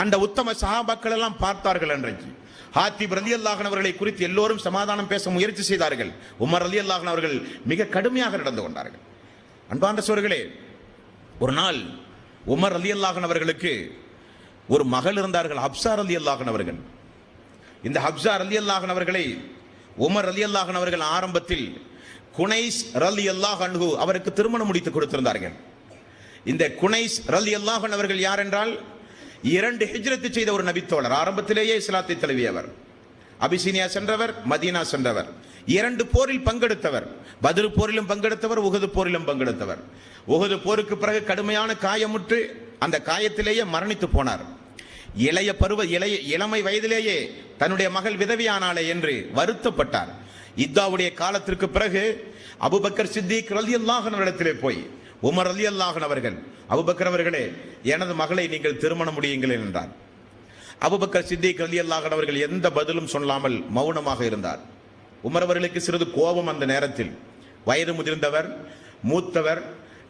அந்த உத்தம சஹாபாக்கள் எல்லாம் பார்த்தார்கள். அன்றைக்கு ஹாத்திப் ரலியல்லாஹு அன்ஹு அவர்களை குறித்து எல்லோரும் சமாதானம் பேச முயற்சி செய்தார்கள். உமர் ரலியல்லாஹு அன்ஹு அவர்கள் மிக கடுமையாக நடந்து கொண்டார்கள். அன்பார்ந்த சகோதரர்களே, ஒரு நாள் உமர் ரலியல்லாஹு அன்ஹு அவர்களுக்கு ஒரு மகள் இருந்தார்கள், ஹப்ஸா ரலியல்லாஹு அன்ஹு அவர்கள். இந்த ஹப்ஸா ரலியல்லாஹு அன்ஹு அவர்களை உமர் ரலியல்லாஹு அன்ஹு அவர்கள் ஆரம்பத்தில் குனைஸ் ரலியல்லாஹு அன்ஹு அவருக்கு திருமணம் முடித்து கொடுத்திருந்தார்கள். இந்த குனைஸ் ரலியல்லாஹு அன்ஹு அவர்கள் யார் என்றால், 2 ஹிஜ்ரத் செய்த ஒரு நபித்தோழர், ஆரம்பத்திலேயே இஸ்லாத்தை தழுவியவர், அபிசீனியா சென்றவர், மதீனா சென்றவர், 2 போரில் பங்கெடுத்தவர், பத்ர் போரிலும் பங்கெடுத்தவர், உஹது போரிலும் பங்கெடுத்தவர். உஹது போருக்கு பிறகு கடுமையான காயமுற்று அந்த காயத்திலேயே மரணித்து போனார். இளமை வயதிலேயே தன்னுடைய மகள் விதவியானாலே என்று வருத்தப்பட்டார். இத்தாவுடைய காலத்திற்கு பிறகு அபூபக்கர் சித்திக் ரலியல்லாஹு அன்ஹு இடத்திலே போய், உமர் ரலியல்லாஹு அன்ஹு அவர்கள், அபூபக்கர் அவர்களே, எனது மகளை நீங்கள் திருமணம் முடியுங்கள் என்றார். அபூபக்கர் சித்திக் ரலியல்லாஹு அன்ஹு அவர்கள் எந்த பதிலும் சொல்லாமல் மௌனமாக இருந்தார். உமர் அவர்களுக்கு சிறிது கோபம். அந்த நேரத்தில் வயது முதிர்ந்தவர், மூத்தவர்,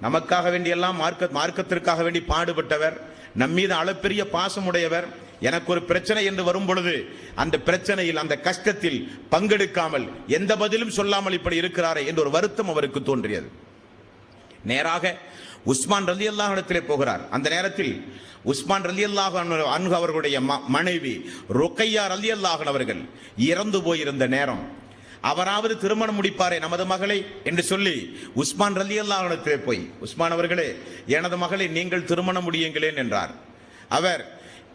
நமக்காக வேண்டியெல்லாம் மார்க்கத்திற்காக வேண்டி பாடுபட்டவர், நம்மீது அளப்பெரிய பாசமுடையவர், எனக்கு ஒரு பிரச்சனை என்று வரும் பொழுது அந்த பிரச்சனையில், அந்த கஷ்டத்தில் பங்கெடுக்காமல், எந்த பதிலும் சொல்லாமல் இப்படி இருக்கிறாரே என்ற ஒரு வருத்தம் அவருக்கு தோன்றியது. நேராக உஸ்மான் ரலியல்லாஹு இடத்திலே போகிறார். அந்த நேரத்தில் உஸ்மான் ரலியல்லாஹு அன்ஹு அவர்களுடைய மனைவி ருக்கையா ரலியல்லாஹு அவர்கள் இறந்து போயிருந்த நேரம். அவராவது திருமணம் முடிப்பாரே நமது மகளை என்று சொல்லி உஸ்மான் ரலியல்லாஹு இடத்திலே போய், உஸ்மான் அவர்களே, எனது மகளை நீங்கள் திருமணம் முடியுங்களேன் என்றார். அவர்,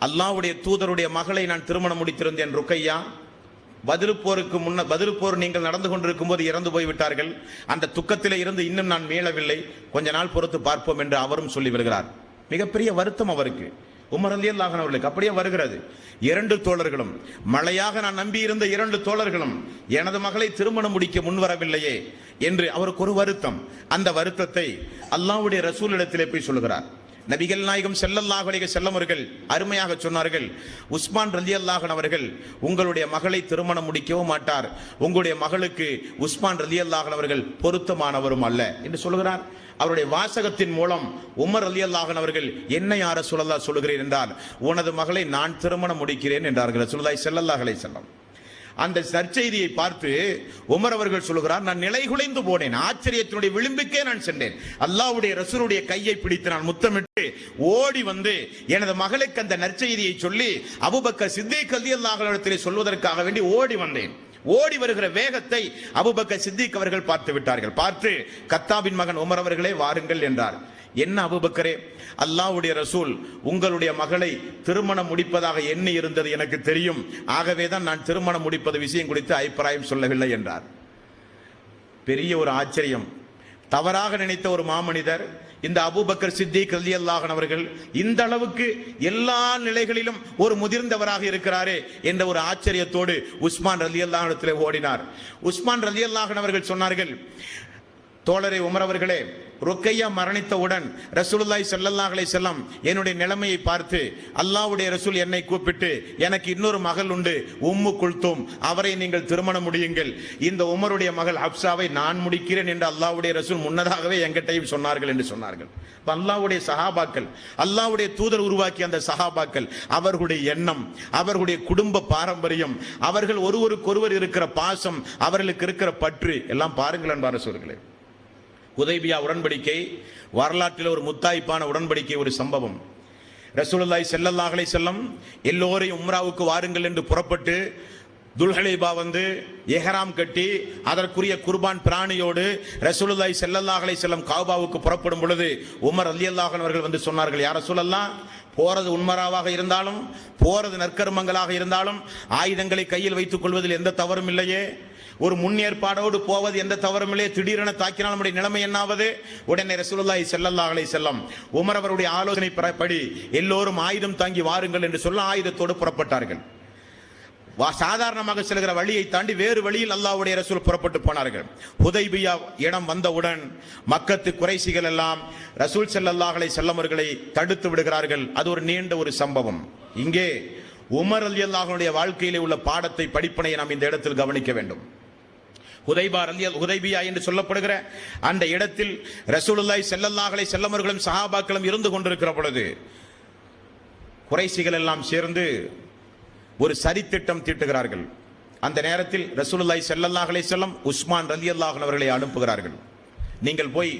அல்லாஹ்வுடைய தூதருடைய மகளை நான் திருமணம் முடித்திருந்தேன் ருக்கையா, பதில் போர் நீங்கள் நடந்து கொண்டிருக்கும் போது இறந்து போய்விட்டார்கள், அந்த துக்கத்திலே இருந்து இன்னும் நான் மீளவில்லை, கொஞ்ச நாள் பொறுத்து பார்ப்போம் என்று அவரும் சொல்லி வருகிறார். மிகப்பெரிய வருத்தம் அவருக்கு, உமர் ரலியல்லாஹு அன்ஹு அவர்களுக்கு அப்படியே வருகிறது. 2 தோழர்களும், மழையாக நான் நம்பி இருந்த 2 தோழர்களும் எனது மகளை திருமணம் முடிக்க முன்வரவில்லையே என்று அவருக்கு ஒரு வருத்தம். அந்த வருத்தத்தை அல்லாஹ்வுடைய ரசூலிடத்திலே போய் சொல்லுகிறார். நபிகள் நாயகம் ஸல்லல்லாஹு அலைஹி வஸல்லம் அவர்கள் அருமையாக சொன்னார்கள், உஸ்மான் ரலியல்லாஹு அன்ஹு அவர்கள் உங்களுடைய மகளை திருமணம் முடிக்கவும் மாட்டார், உங்களுடைய மகளுக்கு உஸ்மான் ரலியல்லாஹு அன்ஹு அவர்கள் பொருத்தமானவரும் அல்ல என்று சொல்கிறார். அவருடைய வாசகத்தின் மூலம் உமர் ரலியல்லாஹு அன்ஹு அவர்கள், என்ன யா ரசூலல்லாஹ் சொல்கிறீர் என்றால், உனது மகளை நான் திருமணம் முடிக்கிறேன் என்றார்கள் ரசூலுல்லாஹி ஸல்லல்லாஹு அலைஹி வஸல்லம். அந்த நற்செய்தியை பார்த்து உமர் அவர்கள் சொல்கிறார், நான் நிலைகுலைந்து போனேன், ஆச்சரியத்தினுடைய விளிம்புக்கே நான் சென்றேன். அல்லாஹ்வுடைய ரசூலுடைய கையை பிடித்து நான் முத்தமிட்டு ஓடி வந்து எனது மகளுக்கு அந்த நற்செய்தியை சொல்லி அபூபக்கர் சித்தீக் ரலியல்லாஹு அன்ஹு இடத்திலே சொல்வதற்காக வேண்டி ஓடி வந்தேன். ஓடி வருகிற வேகத்தை அபூபக்கர் சித்திக் அவர்கள் பார்த்து விட்டார்கள். பார்த்து, கத்தாபின் மகன் உமர் அவர்களே வாருங்கள் என்றார். என்ன அபூபக்கரே, அல்லாஹ்வுடைய ரசூல் உங்களுடைய மகளை திருமணம் முடிப்பதாக எண்ணி இருந்தது எனக்கு தெரியும், ஆகவேதான் நான் திருமணம் முடிப்பது விஷயம் குறித்து அபிப்பிராயம் சொல்லவில்லை என்றார். பெரிய ஒரு ஆச்சரியம். தவறாக நினைத்த ஒரு மாமனிதர் இந்த அபூபக்கர் சித்திக் ரலியல்லாஹு அன்ஹு அவர்கள் இந்த அளவுக்கு எல்லா நிலைகளிலும் ஒரு முதிர்ந்தவராக இருக்கிறாரே என்ற ஒரு ஆச்சரியத்தோடு உஸ்மான் ரலியல்லாஹு அன்ஹு இடத்திலே ஓடினார். உஸ்மான் ரலியல்லாஹு அன்ஹு அவர்கள் சொன்னார்கள், தோழரே உமர் அவர்களே, ருக்கையா மரணித்தவுடன் ரசூலுல்லாஹி ஸல்லல்லாஹு அலைஹி வஸல்லம் என்னுடைய நிலைமையை பார்த்து அல்லாஹ்வுடைய ரசூல் என்னை கூப்பிட்டு, எனக்கு இன்னொரு மகள் உண்டு உம்மு குல்தூம், அவரை நீங்கள் திருமணம் முடியுங்கள், இந்த உமருடைய மகள் ஹப்சாவை நான் முடிக்கிறேன் என்று அல்லாஹ்வுடைய ரசூல் முன்னதாகவே எங்கிட்டையும் சொன்னார்கள் என்று சொன்னார்கள். அல்லாஹ்வுடைய சஹாபாக்கள், அல்லாஹ்வுடைய தூதர் உருவாக்கிய அந்த சஹாபாக்கள், அவர்களுடைய எண்ணம், அவர்களுடைய குடும்ப பாரம்பரியம், அவர்கள் ஒருவருக்கொருவர் இருக்கிற பாசம், அவர்களுக்கு இருக்கிற பற்று எல்லாம் பாருங்கள் அன்பான சகோதரர்களே. ஹுதைபியா உடன்படிக்கை வரலாற்றில் ஒரு முத்தாய்ப்பான உடன்படிக்கை, ஒரு சம்பவம். ரசூலுல்லாஹி ஸல்லல்லாஹு அலைஹி வஸல்லம் எல்லோரையும் உம்ராவுக்கு வாருங்கள் என்று புறப்பட்டு துல்ஹுலைபா வந்து இஹ்ராம் கட்டி அதற்குரிய குர்பான் பிராணியோடு ரசூலுல்லாஹி ஸல்லல்லாஹு அலைஹி வஸல்லம் கஅபாவுக்கு புறப்படும் பொழுது உமர் ரலியல்லாஹு அன்ஹு அவர்கள் வந்து சொன்னார்கள், யா ரசூலல்லாஹ், போறது உம்ராவாக இருந்தாலும் போறது நற்கர்மங்களாக இருந்தாலும் ஆயுதங்களை கையில் வைத்துக் கொள்வதில் எந்த தவறும் இல்லையே, ஒரு முன்னேற்பாடோடு போவது எந்த தவறும் இல்லையே, திடீரென தாக்கினால் நம்முடைய நிலைமை என்னாவது? உடனே ரசூலுல்லாஹி ஸல்லல்லாஹு அலைஹி வஸல்லம் உமர் அவருடைய ஆலோசனை படி எல்லோரும் ஆயுதம் தாங்கி வாருங்கள் என்று சொல்ல ஆயுதத்தோடு புறப்பட்டார்கள். சாதாரணமாக செல்கிற வழியை தாண்டி வேறு வழியில் அல்லாஹ்வுடைய ரசூல் புறப்பட்டு போனார்கள். ஹுதைபியா இடம் வந்தவுடன் மக்கத்து குறைஷிகள் எல்லாம் ரசூல் ஸல்லல்லாஹு அலைஹி வஸல்லம் அவர்களை தடுத்து விடுகிறார்கள். அது ஒரு நீண்ட ஒரு சம்பவம். இங்கே உமர் ரலியல்லாஹு அன்ஹுடைய வாழ்க்கையிலே உள்ள பாடத்தை, படிப்பினையை நாம் இந்த இடத்தில் கவனிக்க வேண்டும். ஹுதைபியா என்று சொல்லப்படுகிற அந்த இடத்தில் ரசூலுல்லாஹி ஸல்லல்லாஹு அலைஹி வஸல்லம் அவர்களும் சஹாபாக்களும் இருந்து கொண்டிருக்கிற பொழுது குறைஷிகள் எல்லாம் சேர்ந்து ஒரு சதித்திட்டம் தீட்டுகிறார்கள். அந்த நேரத்தில் ரசூலுல்லாஹி ஸல்லல்லாஹு அலைஹி வஸல்லம் உஸ்மான் ரலியல்லாஹு அன்ஹு அவர்களை அனுப்புகிறார்கள். நீங்கள் போய்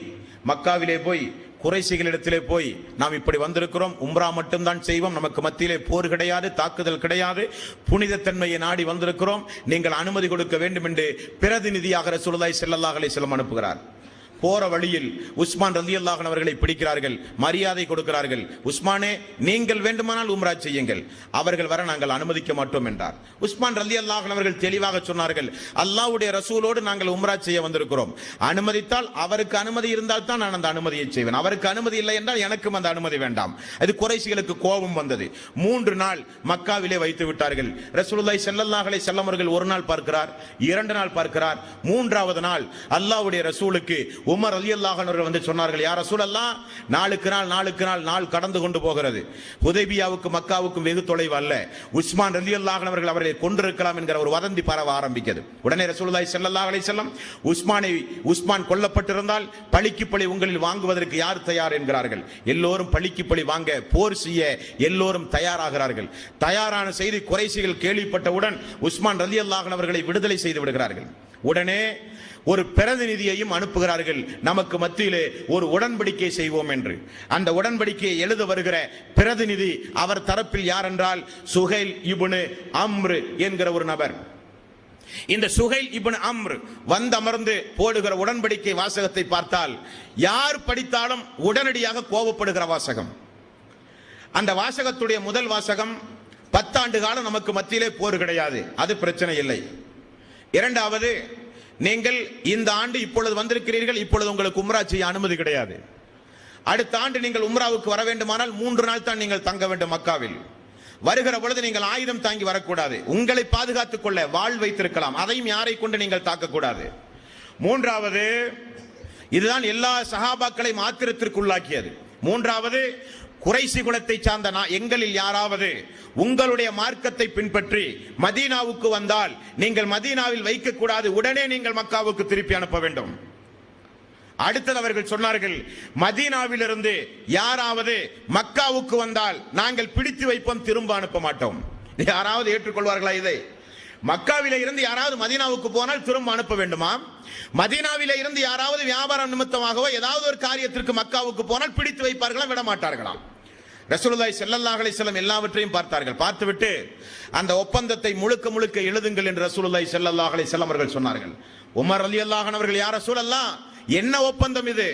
மக்காவிலே போய் குறைஷிகளிடத்திலே போய், நாம் இப்படி வந்திருக்கிறோம், உம்ரா மட்டும்தான் செய்வோம், நமக்கு மத்தியிலே போர் கிடையாது, தாக்குதல் கிடையாது, புனிதத்தன்மையை நாடி வந்திருக்கிறோம், நீங்கள் அனுமதி கொடுக்க வேண்டும் என்று பிரதிநிதியாக ரசூலுல்லாஹி ஸல்லல்லாஹு அலைஹி வஸல்லம் அனுப்புகிறார். போற வழியில் உஸ்மான் ரலியல்லாஹு அன்ஹு அவர்களை பிடிக்கிறார்கள், மரியாதை கொடுக்கிறார்கள். உஸ்மானே, நீங்கள் வேண்டுமானால் உம்ரா செய்யுங்கள், அவர்கள் வர நாங்கள் அனுமதிக்க மாட்டோம் என்றார். உஸ்மான் ரலியல்லாஹு அன்ஹு அவர்கள் தெளிவாக சொன்னார்கள், அல்லாஹ்வுடைய ரசூலோடு நாங்கள் உம்ரா செய்ய வந்திருக்கிறோம், அனுமதித்தால் அவருக்கு அனுமதி இருந்தால் தான் நான் அந்த அனுமதியை செய்வேன், அவருக்கு அனுமதி இல்லை என்றால் எனக்கும் அந்த அனுமதி வேண்டாம். அது குறைஷிகளுக்கு கோபம் வந்தது. 3 நாள் மக்காவிலே வைத்து விட்டார்கள். ரசூலுல்லாஹி ஸல்லல்லாஹு அலைஹி வஸல்லம் அவர்கள் ஒரு நாள் பார்க்கிறார், 2 நாள் பார்க்கிறார், 3வது நாள் அல்லாஹ்வுடைய ரசூலுக்கு உமர் ரலியல்லாஹு அன்ஹு வந்து சொன்னார்கள், யா ரசூலல்லாஹ், நாளுக்கு நாள் கடந்து கொண்டு போகிறது. ஹுதைபியாவுக்கு மக்காவுக்கும் வெகு தொலைவு அல்ல. உஸ்மான் ரலியல்லாஹு அன்ஹு அவர்கள் அவர்களை கொன்றிருக்கலாம் என்கிற ஒரு வதந்தி பரவ ஆரம்பிக்கிறது. உடனே ரசூலுல்லாஹி ஸல்லல்லாஹு அலைஹி வஸல்லம், உஸ்மான் கொல்லப்பட்டிருந்தால் பழிக்கு பழி உங்களில் வாங்குவதற்கு யார் தயார் என்கிறார்கள். எல்லோரும் பழிக்கு பழி வாங்க, போர் செய்ய எல்லோரும் தயாராகிறார்கள். தயாரான செய்தி குறைஷிகள் கேள்விப்பட்டவுடன் உஸ்மான் ரலியல்லாஹு அன்ஹு அவர்களை விடுதலை செய்து விடுகிறார்கள். உடனே ஒரு பிரதிநிதியையும் அனுப்புகிறார்கள், நமக்கு மத்தியிலே ஒரு உடன்படிக்கை செய்வோம் என்று. அந்த உடன்படிக்கையை எழுத வருகிற பிரதிநிதி அவர் தரப்பில் யார் என்றால் சுஹைல் இப்னு அம்ரு என்கிற ஒரு நபர். இந்த சுஹைல் இப்னு அம்ரு வந்தமர்ந்து போடுகிற உடன்படிக்கை வாசகத்தை பார்த்தால் யார் படித்தாலும் உடனடியாக கோபப்படுகிற வாசகம். அந்த வாசகத்துடைய முதல் வாசகம், 10 ஆண்டு காலம் நமக்கு மத்தியிலே போர் கிடையாது, அது பிரச்சனை இல்லை. இரண்டாவது, நீங்கள் இந்த ஆண்டு இப்பொழுது வந்திருக்கிறீர்கள், இப்பொழுது உங்களுக்கு உம்ரா செய்ய அனுமதி கிடையாது. அடுத்த ஆண்டு நீங்கள் உம்ராவுக்கு வர வேண்டுமானால் 3 நாள் தான் நீங்கள் தங்க வேண்டும் மக்காவில். வருகிற பொழுது நீங்கள் ஆயுதம் தாங்கி வரக்கூடாது, உங்களை பாதுகாத்துக் கொள்ள வாள் வைத்திருக்கலாம், அதையும் யாரை கொண்டு நீங்கள் தாக்கக்கூடாது. மூன்றாவது, இதுதான் எல்லா சஹாபாக்களையும் ஆத்திரத்திற்குள்ளாக்கியது. மூன்றாவது, குறைசி குலத்தை சார்ந்த எங்களில் யாராவது உங்களுடைய மார்க்கத்தை பின்பற்றி மதீனாவுக்கு வந்தால் நீங்கள் மதீனாவில் வைக்கக்கூடாது, உடனே நீங்கள் மக்காவுக்கு திருப்பி அனுப்ப வேண்டும். அடுத்தது அவர்கள் சொன்னார்கள், மதீனாவிலிருந்து யாராவது மக்காவுக்கு வந்தால் நாங்கள் பிடித்து வைப்போம், திரும்ப அனுப்ப மாட்டோம். யாராவது ஏற்றுக்கொள்வார்களா இதை? மக்காவில இருந்து யாராவது மதீனாவுக்கு போனால் திரும்ப அனுப்ப வேண்டுமா? மதீனாவில இருந்து யாராவது வியாபாரம் நிமித்தமாகவோ ஏதாவது ஒரு காரியத்திற்கு மக்காவுக்கு போனால் பிடித்து வைப்பார்களா, விட மாட்டார்களாம். ரசூலுல்லாஹி ஸல்லல்லாஹு அலைஹி வஸல்லம் எல்லாவற்றையும் பார்த்தார்கள். பார்த்துவிட்டு அந்த ஒப்பந்தத்தை முழுக்க எழுதுங்கள் என்று ரசூலுல்லாஹி ஸல்லல்லாஹு அலைஹி வஸல்லம் அவர்கள் சொன்னார்கள். உமர் ரலியல்லாஹு அன்ஹு அவர்கள், யா ரசூலல்லாஹ், என்ன ஒப்பந்தம் இது?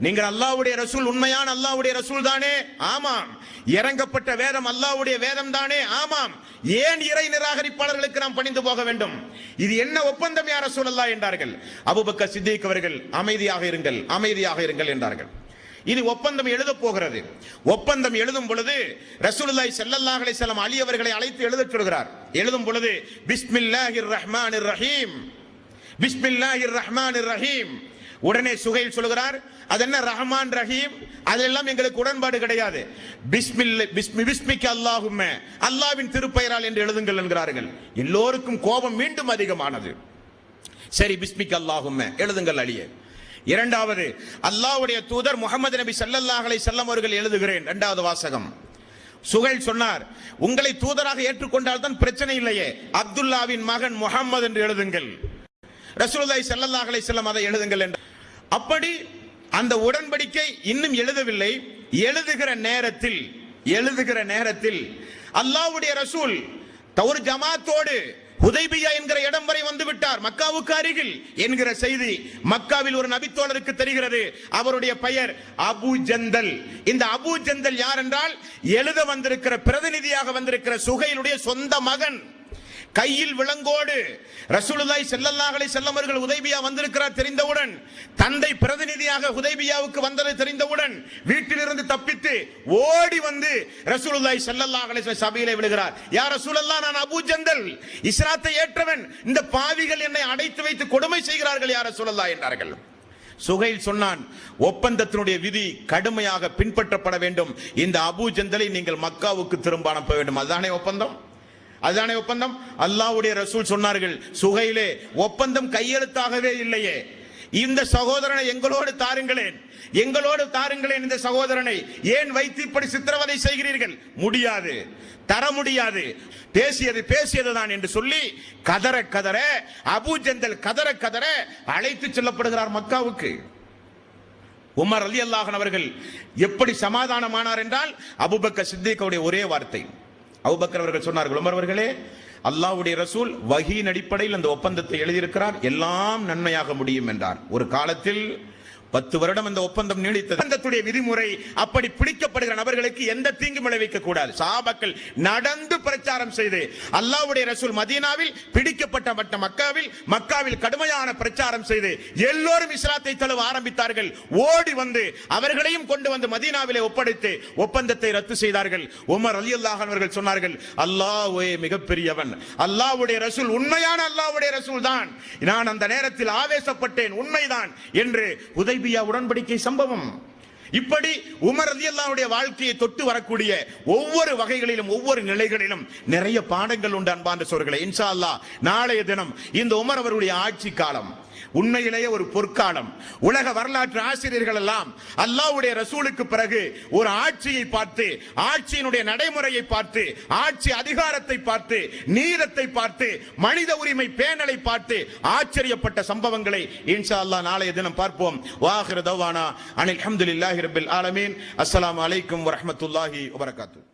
நீங்கள் அல்லாஹ்வுடைய ரசூல், உண்மையான அல்லாஹ்வுடைய ரசூல் தானே? ஆமாம். இறங்கப்பட்ட வேதம் அல்லாஹ்வுடைய வேதம் தானே? ஆமாம். ஏன் இறை நிராகரிப்பாளர்களுக்கு நாம் பணிந்து போக வேண்டும்? இது என்ன ஒப்பந்தம் யா ரசூலல்லாஹ் என்றார்கள். அபூபக்கர் சித்திக் அவர்கள், அமைதியாக இருங்கள் என்றார்கள். இது ஒப்பந்தம் எழுத போகிறது. ஒப்பந்தம் எழுதும் பொழுது ரசூலுல்லாஹி ஸல்லல்லாஹு அலைஹி வஸல்லம் அலி அவர்களை அழைத்து எழுதச் சொல்கிறார். எழுதும் பொழுது பிஸ்மில்லாஹிர் ரஹ்மானிர் ரஹீம், பிஸ்மில்லாஹிர் ரஹ்மானிர் ரஹீம். உடனே சுஹைல் சொல்கிறார், அது என்ன ரஹ்மான் ரஹீம், அதெல்லாம் எங்களுக்கு உடன்பாடு கிடையாது. பிஸ்மிக்க அல்லாஹும்ம, அல்லாஹ்வின் திருப்பெயரால் என்று எழுதுங்கள் என்கிறார்கள். எல்லோருக்கும் கோபம் மீண்டும் அதிகமானது. சரி, பிஸ்மிக்க அல்லாஹும்ம எழுதுங்கள் அலியே. இரண்டாவது, அல்லாஹ்வுடைய தூதர் முஹம்மது நபி ஸல்லல்லாஹு அலைஹி வஸல்லம் அவர்கள் எழுதுகிறேன். இரண்டாவது வாசகம். சுஹைல் சொன்னார், உங்களை தூதராக ஏற்றுக்கொண்டால் தான் பிரச்சனை இல்லையே, அப்துல்லாவின் மகன் முஹம்மது என்று எழுதுங்கள். ரசூலுல்லாஹி ஸல்லல்லாஹு அலைஹி வஸல்லம் அதை எழுதுங்கள் என்றார். அப்படி அந்த உடன்படிக்கை இன்னும் எழுதவில்லை. எழுதுகிற நேரத்தில் அல்லாஹ்வுடைய ரசூல் ஒரு ஜமாத்தோடு ஹுதைபியா என்கிற இடம் வரை வந்து விட்டார், மக்காவுக்கு அருகில் என்கிற செய்தி மக்காவில் ஒரு நபித்தோழருக்கு தெரிகிறது. அவருடைய பெயர் அபூ ஜந்தல். இந்த அபூ ஜந்தல் யார் என்றால் எழுத வந்திருக்கிற பிரதிநிதியாக வந்திருக்கிற சுஹைலுடைய சொந்த மகன். கையில் விலங்கோடு ரசூலுல்லாஹி ஸல்லல்லாஹு அலைஹி வஸல்லம் அவர்கள் ஹுதைபியா வந்திருக்கிறார் தெரிந்தவுடன், தந்தை பிரதிநிதியாக ஹுதைபியாவுக்கு வந்தது தெரிந்தவுடன் வீட்டிலிருந்து தப்பித்து ஓடி வந்து ரசூலுல்லாஹி ஸல்லல்லாஹு அலைஹி வஸல்லம் சபையிலே விழுகிறார். யா ரசூலல்லாஹ், நான் அபூ ஜந்தல், இஸ்லாத்தை ஏற்றவன், இந்த பாவிகள் என்னை அடைத்து வைத்து கொடுமை செய்கிறார்கள் யா ரசூலல்லாஹ் என்றார்கள். சுஹைல் சொன்னான், ஒப்பந்தத்தினுடைய விதி கடுமையாக பின்பற்றப்பட வேண்டும். இந்த அபூ ஜந்தலை நீங்கள் மக்காவுக்கு திரும்ப அனுப்ப வேண்டும். அதுதானே ஒப்பந்தம். அல்லாஹ்வுடைய ரசூல் சொன்னார்கள், சுஹைலே, ஒப்பந்தம் கையெழுத்தாகவே இல்லையே, இந்த சகோதரனை எங்களோடு தாருங்களேன் இந்த சகோதரனை ஏன் வைத்து இப்படி சித்திரவதை செய்கிறீர்கள்? முடியாது, தர முடியாது, பேசியதுதான் என்று சொல்லி கதற அபூ ஜந்தல் கதற அழைத்து செல்லப்படுகிறார் மக்காவுக்கு. உமர் ரலியல்லாஹு அன்ஹு அவர்கள் எப்படி சமாதானமானார் என்றால், அபூபக்கர் சித்திக்குடைய ஒரே வார்த்தை. அபூபக்கர் அவர்கள் சொன்னார்கள், உமர் அவர்களே, அல்லாஹ்வுடைய ரசூல் வஹீயின் அடிப்படையில் அந்த ஒப்பந்தத்தை எழுதியிருக்கிறார், எல்லாம் நன்மையாக முடியும் என்றார். ஒரு காலத்தில் 10 வருடம் அந்த ஒப்பந்தம் நீடித்தது. ஒப்பந்தத்துடைய விதிமுறை அப்படி பிடிக்கப்படுகிற நபர்களுக்கு மக்களுக்கு எந்த தீங்கும் விளைவிக்க கூடாது. சஹாபாக்கள் நடந்து பிரச்சாரம் செய்து அல்லாஹ்வுடைய ரசூல் மதீனாவில் பிடிக்கப்பட்ட மக்காவில் கடுமையான பிரச்சாரம் செய்து எல்லோரும் இஸ்லாத்தை தழுவ ஆரம்பித்தார்கள். ஓடி வந்து அவர்களையும் கொண்டு வந்து மதீனாவிலே ஒப்படைத்து ஒப்பந்தத்தை ரத்து செய்தார்கள். உமர் ரலியல்லாஹு அன்ஹு அவர்கள் சொன்னார்கள், அல்லாஹ்வே மிகப்பெரியவன், அல்லாஹ்வுடைய ரசூல் உண்மையான அல்லாஹ்வுடைய ரசூல் தான், நான் அந்த நேரத்தில் ஆவேசப்பட்டேன், உண்மைதான் என்று ஹுதைபியா உடன்படிக்கை சம்பவம். இப்படி உமர் ரலியல்லாஹுடைய வாழ்க்கையை தொட்டு வரக்கூடிய ஒவ்வொரு வகைகளிலும் ஒவ்வொரு நிலைகளிலும் நிறைய பாடங்கள் உண்டு. அன்பார்ந்த சகோதரர்களே, இன்ஷா அல்லாஹ் நாளைய தினம் இந்த உமர் அவருடைய ஆட்சி காலம் உண்மையிலேயே ஒரு பொற்காலம். உலக வரலாற்று ஆசிரியர்கள் எல்லாம் அல்லாஹ்வுடைய ரசூலுக்கு பிறகு ஒரு ஆட்சியை பார்த்து, ஆட்சியினுடைய நடைமுறையை பார்த்து, ஆட்சி அதிகாரத்தை பார்த்து, நீதத்தை பார்த்து, மனித உரிமை பேணலை பார்த்து ஆச்சரியப்பட்ட சம்பவங்களை இன்ஷா அல்லாஹ் நாளைய தினம் பார்ப்போம். வாஹிரு தவானா அனில் ஹம்துலில்லாஹி ரப்பில் ஆலமீன். அஸ்ஸலாமு அலைக்கும் வரஹ்மத்துல்லாஹி வபரகாத்துஹு.